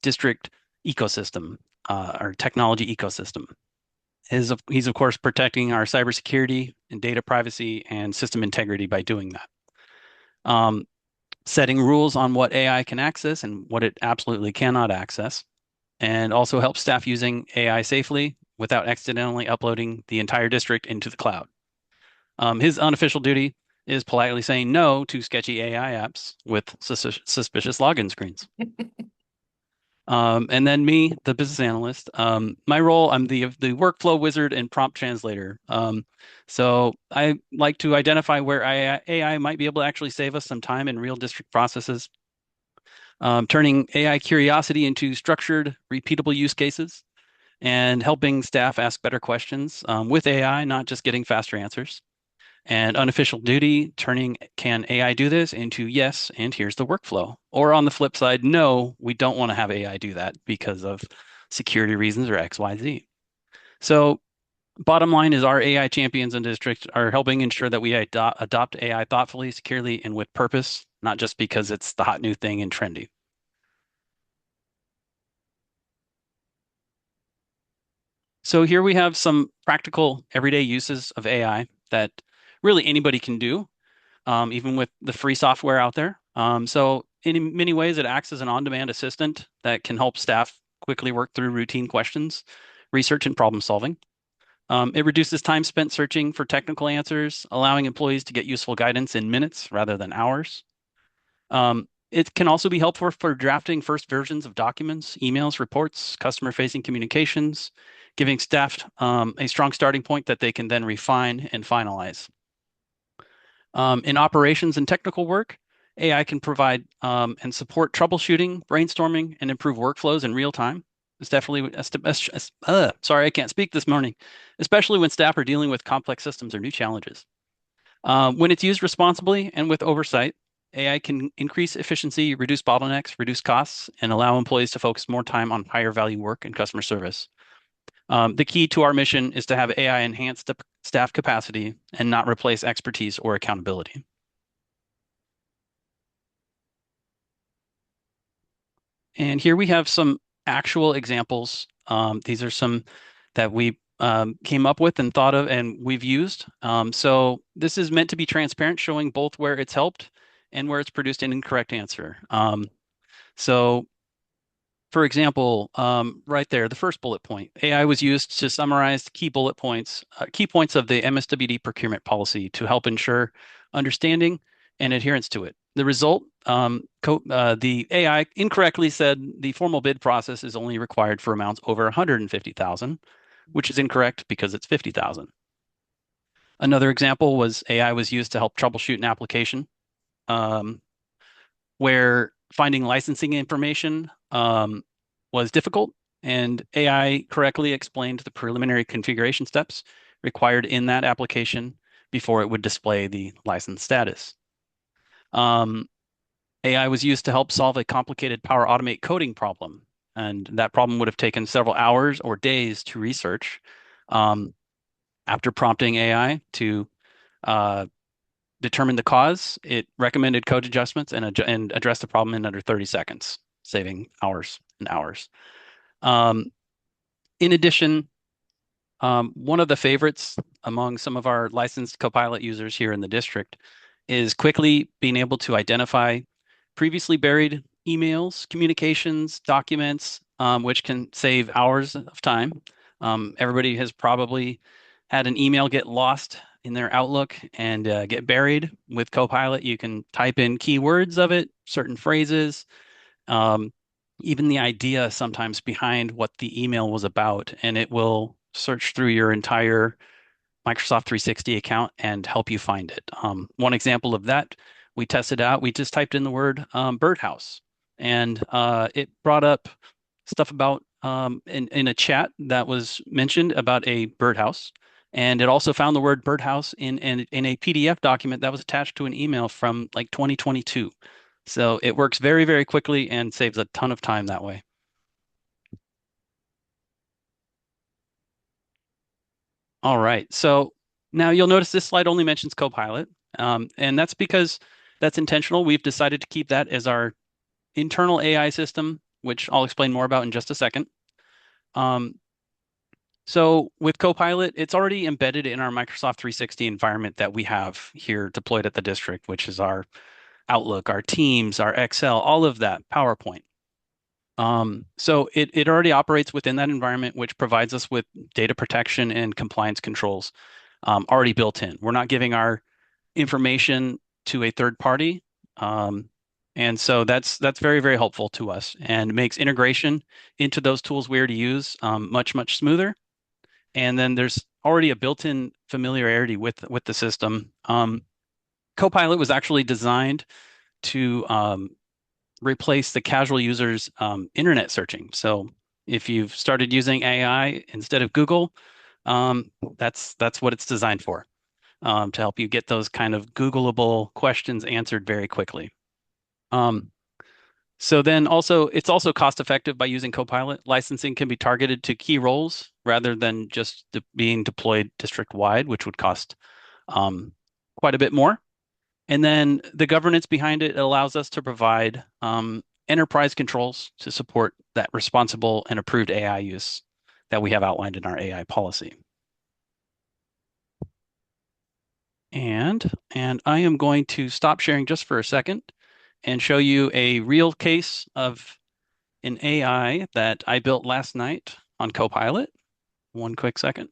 district ecosystem, our technology ecosystem. He's of course protecting our cybersecurity and data privacy and system integrity by doing that. Setting rules on what AI can access and what it absolutely cannot access, and also help staff using AI safely without accidentally uploading the entire district into the cloud. His unofficial duty is politely saying no to sketchy AI apps with suspicious login screens. And then me, the business analyst, my role, I'm the workflow wizard and prompt translator. So I like to identify where AI might be able to actually save us some time in real district processes, turning AI curiosity into structured, repeatable use cases, and helping staff ask better questions with AI, not just getting faster answers. And unofficial duty, turning can AI do this into yes, and here's the workflow. Or on the flip side, no, we don't want to have AI do that because of security reasons or XYZ. So bottom line is our AI champions and districts are helping ensure that we adopt AI thoughtfully, securely, and with purpose, not just because it's the hot new thing and trendy. So here we have some practical everyday uses of AI that really anybody can do, even with the free software out there. So in many ways, it acts as an on-demand assistant that can help staff quickly work through routine questions, research, and problem solving. It reduces time spent searching for technical answers, allowing employees to get useful guidance in minutes rather than hours. It can also be helpful for drafting first versions of documents, emails, reports, customer-facing communications, giving staff a strong starting point that they can then refine and finalize. In operations and technical work, AI can provide and support troubleshooting, brainstorming, and improve workflows in real time. It's definitely, sorry, I can't speak this morning, especially when staff are dealing with complex systems or new challenges. When it's used responsibly and with oversight, AI can increase efficiency, reduce bottlenecks, reduce costs, and allow employees to focus more time on higher value work and customer service. The key to our mission is to have AI enhance the staff capacity and not replace expertise or accountability. And here we have some actual examples. These are some that we came up with and thought of and we've used. So this is meant to be transparent, showing both where it's helped and where it's produced an incorrect answer. So for example, right there, the first bullet point, AI was used to summarize key bullet points, key points of the MSWD procurement policy to help ensure understanding and adherence to it. The result, the AI incorrectly said the formal bid process is only required for amounts over 150,000, which is incorrect because it's 50,000. Another example was AI was used to help troubleshoot an application where finding licensing information was difficult, and AI correctly explained the preliminary configuration steps required in that application before it would display the license status. AI was used to help solve a complicated Power Automate coding problem, and that problem would have taken several hours or days to research. After prompting AI to determine the cause, it recommended code adjustments and addressed the problem in under 30 seconds, saving hours and hours. In addition, one of the favorites among some of our licensed Copilot users here in the district is quickly being able to identify previously buried emails, communications, documents, which can save hours of time. Everybody has probably had an email get lost in their Outlook and get buried. With Copilot, you can type in keywords of it, certain phrases, even the idea sometimes behind what the email was about, and it will search through your entire Microsoft 360 account and help you find it. One example of that, we tested out, we just typed in the word birdhouse, and it brought up stuff about in a chat that was mentioned about a birdhouse. And it also found the word birdhouse in a PDF document that was attached to an email from like 2022. So it works very, very quickly and saves a ton of time that way. All right. So now you'll notice this slide only mentions Copilot. And that's because that's intentional. We've decided to keep that as our internal AI system, which I'll explain more about in just a second. So with Copilot, it's already embedded in our Microsoft 360 environment that we have here deployed at the district, which is our Outlook, our Teams, our Excel, all of that, PowerPoint. So it already operates within that environment, which provides us with data protection and compliance controls already built in. We're not giving our information to a third party. And so that's very, very helpful to us and makes integration into those tools we already use much, much smoother. And then there's already a built-in familiarity with the system. Copilot was actually designed to replace the casual user's internet searching. So if you've started using AI instead of Google, that's what it's designed for, to help you get those kind of Googleable questions answered very quickly. So then also, it's also cost effective by using Copilot. Licensing can be targeted to key roles rather than just being deployed district wide, which would cost quite a bit more. And then the governance behind it allows us to provide enterprise controls to support that responsible and approved AI use that we have outlined in our AI policy. And I am going to stop sharing just for a second and show you a real case of an AI that I built last night on Copilot. One quick second.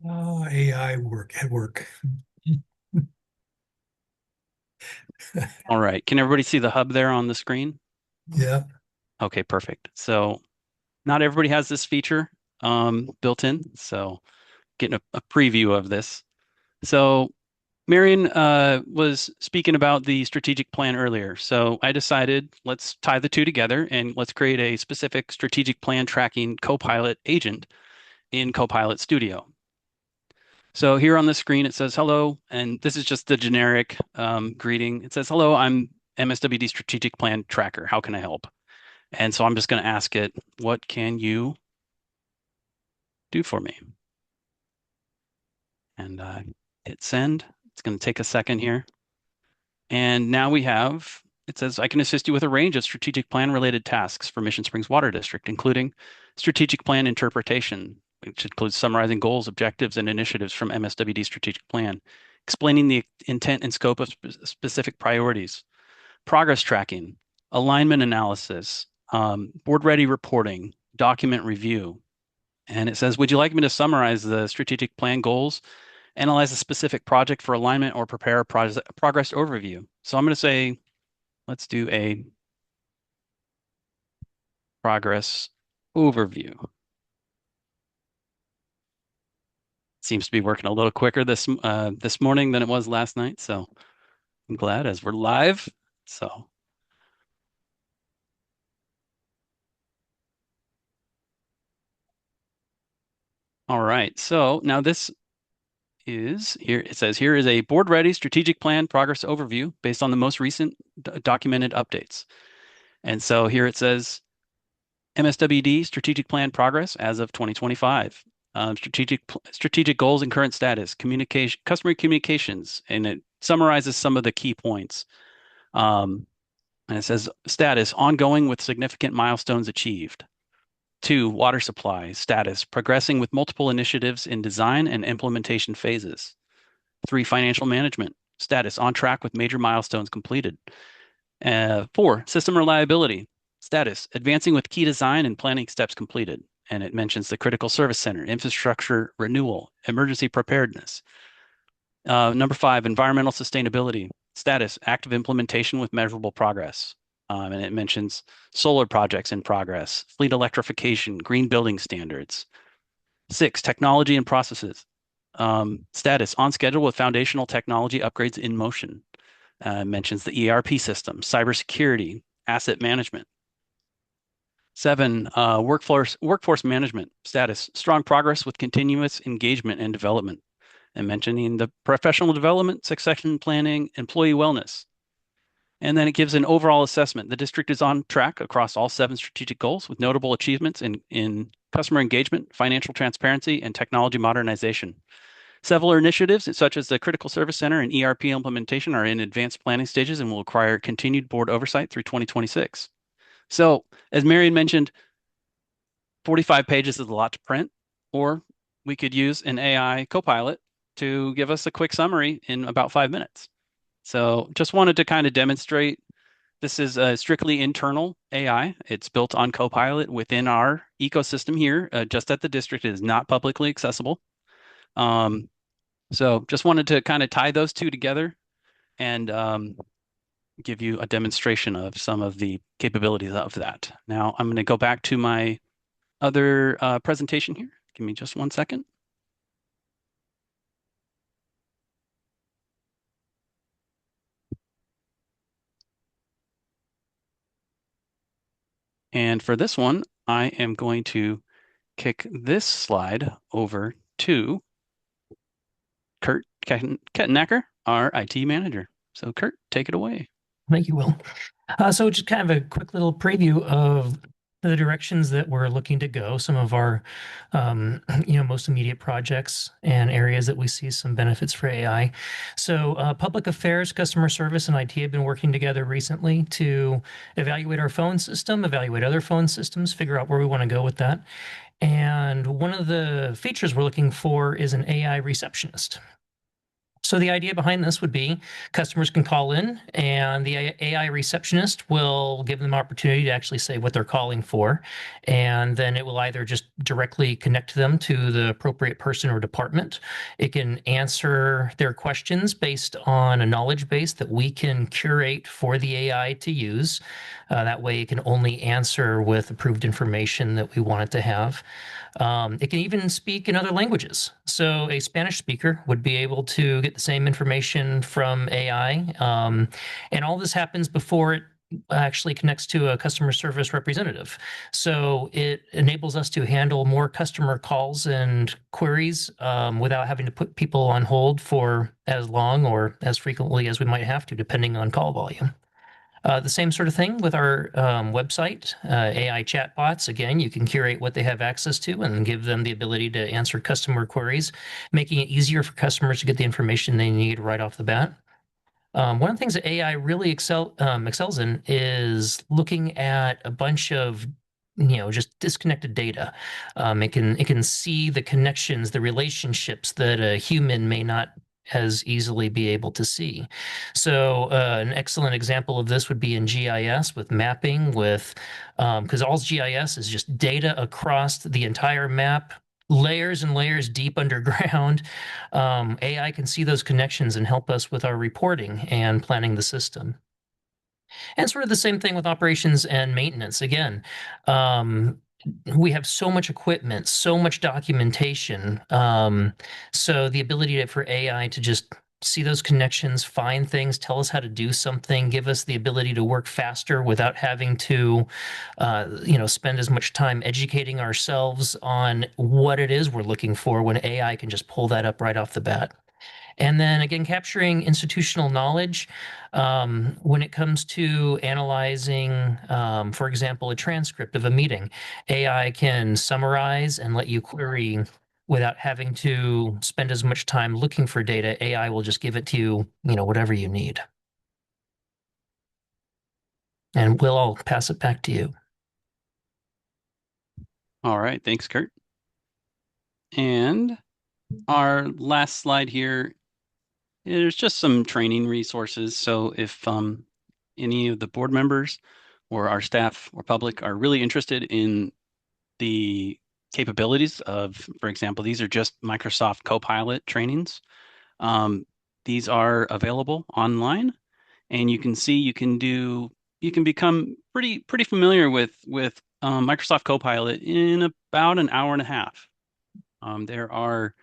Oh, AI work at work. All right. Can everybody see the hub there on the screen? Yeah. Okay, perfect. So not everybody has this feature built in. So getting a preview of this. So Marion was speaking about the strategic plan earlier. So I decided let's tie the two together and let's create a specific strategic plan tracking Copilot agent in Copilot Studio. So here on the screen, it says hello, and this is just the generic greeting. It says, hello, I'm MSWD Strategic Plan Tracker. How can I help? And so I'm just going to ask it, what can you do for me? And hit send. It's going to take a second here. And now we have, it says, I can assist you with a range of strategic plan related tasks for Mission Springs Water District, including strategic plan interpretation, which includes summarizing goals, objectives, and initiatives from MSWD strategic plan, explaining the intent and scope of specific priorities, progress tracking, alignment analysis, board ready reporting, document review. And it says, would you like me to summarize the strategic plan goals, analyze a specific project for alignment, or prepare a progress overview? So I'm going to say, let's do a progress overview. Seems to be working a little quicker this morning than it was last night. So I'm glad as we're live. So all right. So now this is here. It says here is a board ready strategic plan progress overview based on the most recent documented updates. And so here it says MSWD strategic plan progress as of 2025. Strategic goals and current status, communication, customer communications, and it summarizes some of the key points. And it says status ongoing with significant milestones achieved. 2, water supply status progressing with multiple initiatives in design and implementation phases. 3, financial management status on track with major milestones completed. 4, system reliability status advancing with key design and planning steps completed. And it mentions the critical service center, infrastructure renewal, emergency preparedness. Number 5, environmental sustainability status, active implementation with measurable progress. And it mentions solar projects in progress, fleet electrification, green building standards. 6, technology and processes status on schedule with foundational technology upgrades in motion. Mentions the ERP system, cybersecurity, asset management. 7, workforce management status, strong progress with continuous engagement and development. And mentioning the professional development, succession planning, employee wellness. And then it gives an overall assessment. The district is on track across all 7 strategic goals with notable achievements in customer engagement, financial transparency, and technology modernization. Several initiatives, such as the Critical Service Center and ERP implementation, are in advanced planning stages and will require continued board oversight through 2026. So, as Marion mentioned, 45 pages is a lot to print, or we could use an AI copilot to give us a quick summary in about 5 minutes. So just wanted to kind of demonstrate this is a strictly internal AI. It's built on Copilot within our ecosystem here, just at the district. It is not publicly accessible. So just wanted to kind of tie those two together and give you a demonstration of some of the capabilities of that. Now I'm going to go back to my other presentation here. Give me just 1 second. And for this one, I am going to kick this slide over to Kurt Kettenacker, our IT manager. So Kurt, take it away. Thank you, Will. So just kind of a quick little preview of the directions that we're looking to go, some of our, most immediate projects and areas that we see some benefits for AI. So public affairs, customer service, and IT have been working together recently to evaluate our phone system, evaluate other phone systems, figure out where we want to go with that. And one of the features we're looking for is an AI receptionist. So the idea behind this would be customers can call in and the AI receptionist will give them opportunity to actually say what they're calling for. And then it will either just directly connect them to the appropriate person or department. It can answer their questions based on a knowledge base that we can curate for the AI to use. That way it can only answer with approved information that we want it to have. It can even speak in other languages. So a Spanish speaker would be able to get the same information from AI. And all this happens before it actually connects to a customer service representative. So it enables us to handle more customer calls and queries without having to put people on hold for as long or as frequently as we might have to, depending on call volume. The same sort of thing with our website, AI chatbots. Again, you can curate what they have access to and give them the ability to answer customer queries, making it easier for customers to get the information they need right off the bat. One of the things that AI really excels in is looking at a bunch of just disconnected data. It can see the connections, the relationships that a human may not as easily be able to see. So an excellent example of this would be in GIS with mapping, with because all GIS is just data across the entire map, layers and layers deep underground. AI can see those connections and help us with our reporting and planning the system. And sort of the same thing with operations and maintenance. Again, we have so much equipment, so much documentation. So the ability for AI to just see those connections, find things, tell us how to do something, give us the ability to work faster without having to, spend as much time educating ourselves on what it is we're looking for when AI can just pull that up right off the bat. And then again, capturing institutional knowledge when it comes to analyzing, for example, a transcript of a meeting. AI can summarize and let you query without having to spend as much time looking for data. AI will just give it to you, whatever you need. And Will, I'll pass it back to you. All right, thanks, Kurt. And our last slide here, there's just some training resources. So if any of the board members or our staff or public are really interested in the capabilities of, for example, these are just Microsoft Copilot trainings. These are available online, and you can see you can become pretty familiar with Microsoft Copilot in about an hour and a half. There are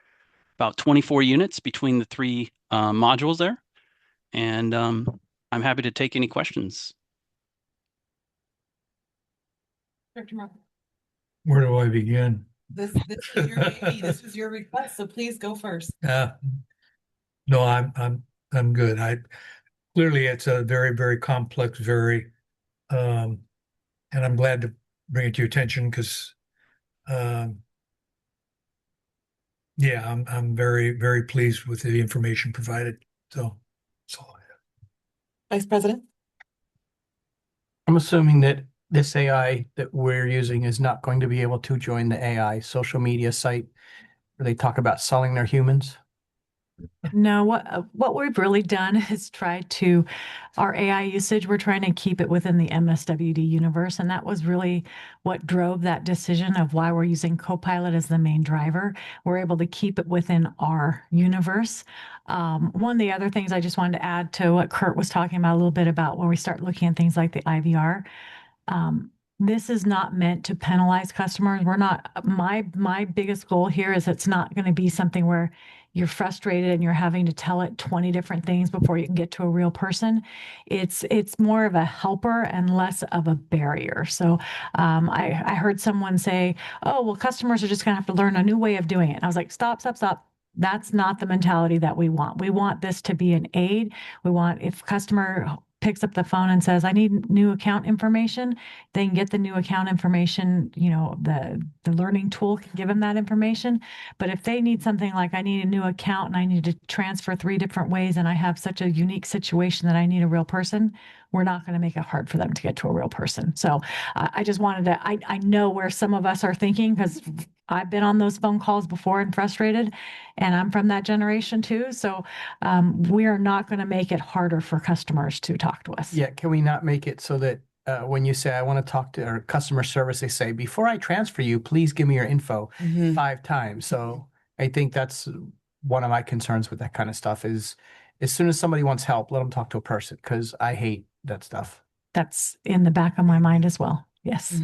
about 24 units between the three modules there, and I'm happy to take any questions. Dr. Mark, Where do I begin? this is your baby. This was your request, so please go first. No, I'm good. Clearly it's a very, very complex, and I'm glad to bring it to your attention because I'm very, very pleased with the information provided. So that's all I have. Vice President? I'm assuming that this AI that we're using is not going to be able to join the AI social media site where they talk about selling their humans. No, what we've really done is tried to, our AI usage, we're trying to keep it within the MSWD universe. And that was really what drove that decision of why we're using Copilot as the main driver. We're able to keep it within our universe. One of the other things I just wanted to add to what Kurt was talking about a little bit about when we start looking at things like the IVR, this is not meant to penalize customers. We're not, my biggest goal here is it's not going to be something where you're frustrated and you're having to tell it 20 different things before you can get to a real person. It's more of a helper and less of a barrier. So I heard someone say, oh, well, customers are just going to have to learn a new way of doing it. And I was like, stop. That's not the mentality that we want. We want this to be an aid. We want, if customer picks up the phone and says, I need new account information, they can get the new account information, the learning tool can give them that information. But if they need something like, I need a new account and I need to transfer 3 different ways and I have such a unique situation that I need a real person, we're not going to make it hard for them to get to a real person. So I just wanted to, I know where some of us are thinking because I've been on those phone calls before and frustrated, and I'm from that generation too. So we are not going to make it harder for customers to talk to us. Yeah, can we not make it so that when you say, I want to talk to our customer service, they say, before I transfer you, please give me your info 5 times. So I think that's one of my concerns with that kind of stuff is as soon as somebody wants help, let them talk to a person because I hate that stuff. That's in the back of my mind as well. Yes.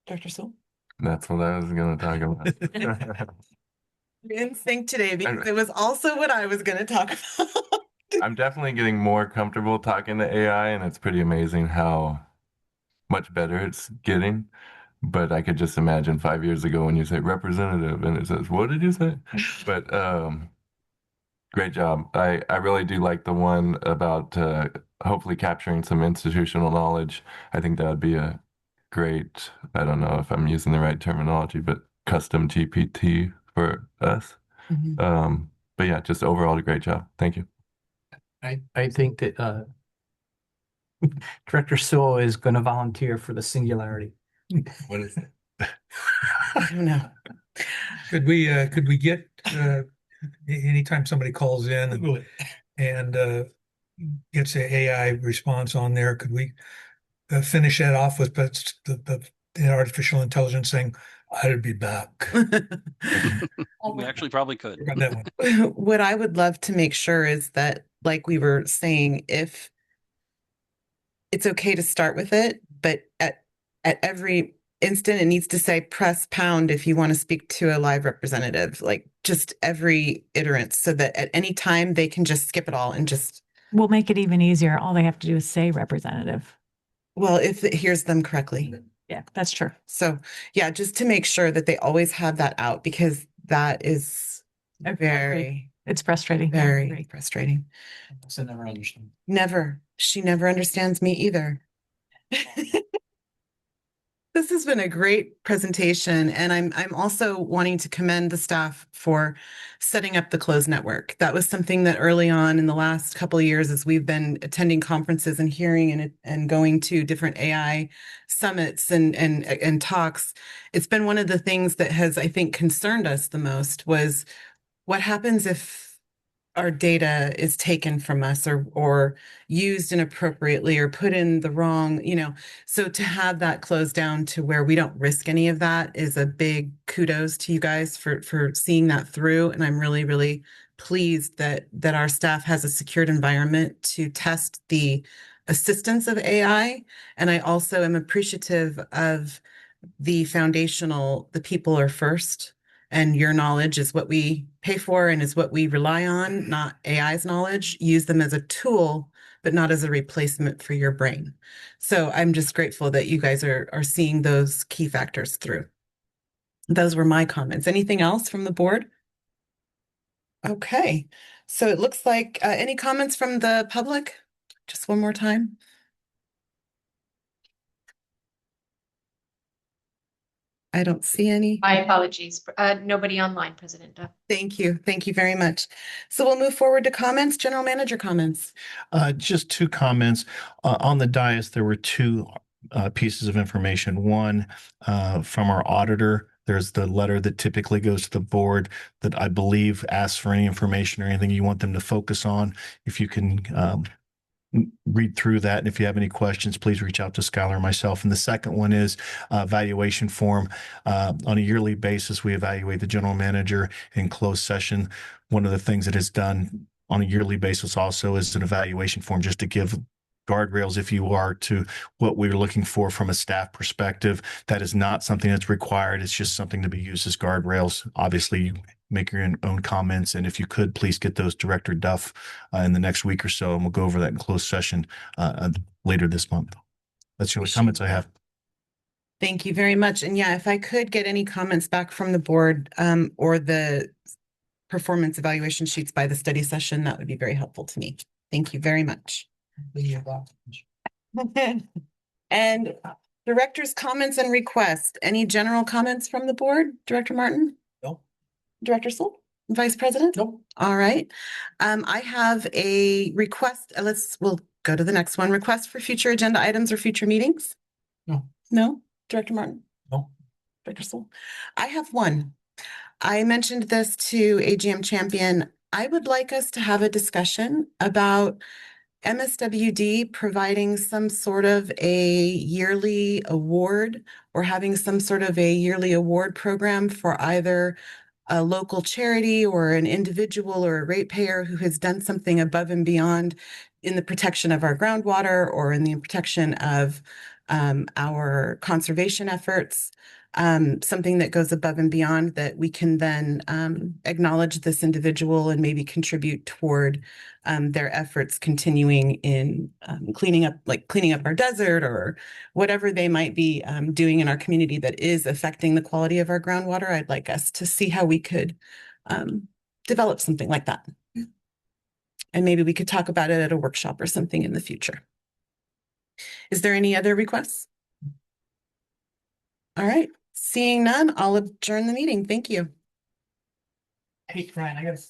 Dr. Sewell? That's what I was going to talk about. in sync today because it was also what I was going to talk about. I'm definitely getting more comfortable talking to AI, and it's pretty amazing how much better it's getting. But I could just imagine 5 years ago when you say representative and it says, what did you say? But great job. I really do like the one about hopefully capturing some institutional knowledge. I think that would be a great, I don't know if I'm using the right terminology, but custom GPT for us. But yeah, just overall a great job. Thank you. I think that Director Sewell is going to volunteer for the singularity. What is it? I don't know. Could we get anytime somebody calls in and gets a AI response on there, could we finish that off with the artificial intelligence saying, "I'll be back"? We actually probably could. Got that one. What I would love to make sure is that, like we were saying, if it's okay to start with it, but at every instant it needs to say press pound if you want to speak to a live representative, like just every iterant, so that at any time they can just skip it all and just, We'll make it even easier. All they have to do is say representative. well, if it hears them correctly. Yeah, that's true. So yeah, just to make sure that they always have that out, because that is very, It's frustrating. Yeah, I very agree. frustrating. So never understand. Never. She never understands me either. This has been a great presentation, and I'm also wanting to commend the staff for setting up the closed network. That was something that early on in the last couple of years, as we've been attending conferences and hearing and going to different AI summits and talks, it's been one of the things that has, I think, concerned us the most was what happens if our data is taken from us or used inappropriately or put in the wrong, so to have that closed down to where we don't risk any of that is a big kudos to you guys for seeing that through. And I'm really, really pleased that our staff has a secured environment to test the assistance of AI. And I also am appreciative of the people are first, and your knowledge is what we pay for and is what we rely on, not AI's knowledge. Use them as a tool, but not as a replacement for your brain. So I'm just grateful that you guys are seeing those key factors through. Those were my comments. Anything else from the board? Okay, so it looks like any comments from the public? Just one more time. I don't see any. My apologies. Nobody online, President Duff. Thank you. Thank you very much. So we'll move forward to comments, general manager comments. Just two comments. On the dais, there were two pieces of information. One from our auditor. There's the letter that typically goes to the board that I believe asks for any information or anything you want them to focus on. If you can read through that. And if you have any questions, please reach out to Skylar or myself. And the second one is evaluation form. On a yearly basis, we evaluate the general manager in closed session. One of the things that is done on a yearly basis also is an evaluation form just to give guardrails, if you are, to what we're looking for from a staff perspective. That is not something that's required. It's just something to be used as guardrails. Obviously, you make your own comments. And if you could, please get those Director Duff in the next week or so, and we'll go over that in closed session later this month. That's the only comments I have. Thank you very much. And yeah, if I could get any comments back from the board or the performance evaluation sheets by the study session, that would be very helpful to me. Thank you very much. And director's comments and requests. Any general comments from the board? Director Martin? No. Director Soul? Vice President? Nope. All right. I have a request. We'll go to the next one. Request for future agenda items or future meetings? No. No? Director Martin? No. Director Soul? I have one. I mentioned this to AGM Champion. I would like us to have a discussion about MSWD providing some sort of a yearly award or having some sort of a yearly award program for either a local charity or an individual or a ratepayer who has done something above and beyond in the protection of our groundwater or in the protection of our conservation efforts. something that goes above and beyond that we can then acknowledge this individual and maybe contribute toward their efforts continuing in cleaning up our desert or whatever they might be doing in our community that is affecting the quality of our groundwater. I'd like us to see how we could develop something like that. And maybe we could talk about it at a workshop or something in the future. Is there any other requests? All right, seeing none, I'll adjourn the meeting. Thank you. Hey, Ryan, I gotta.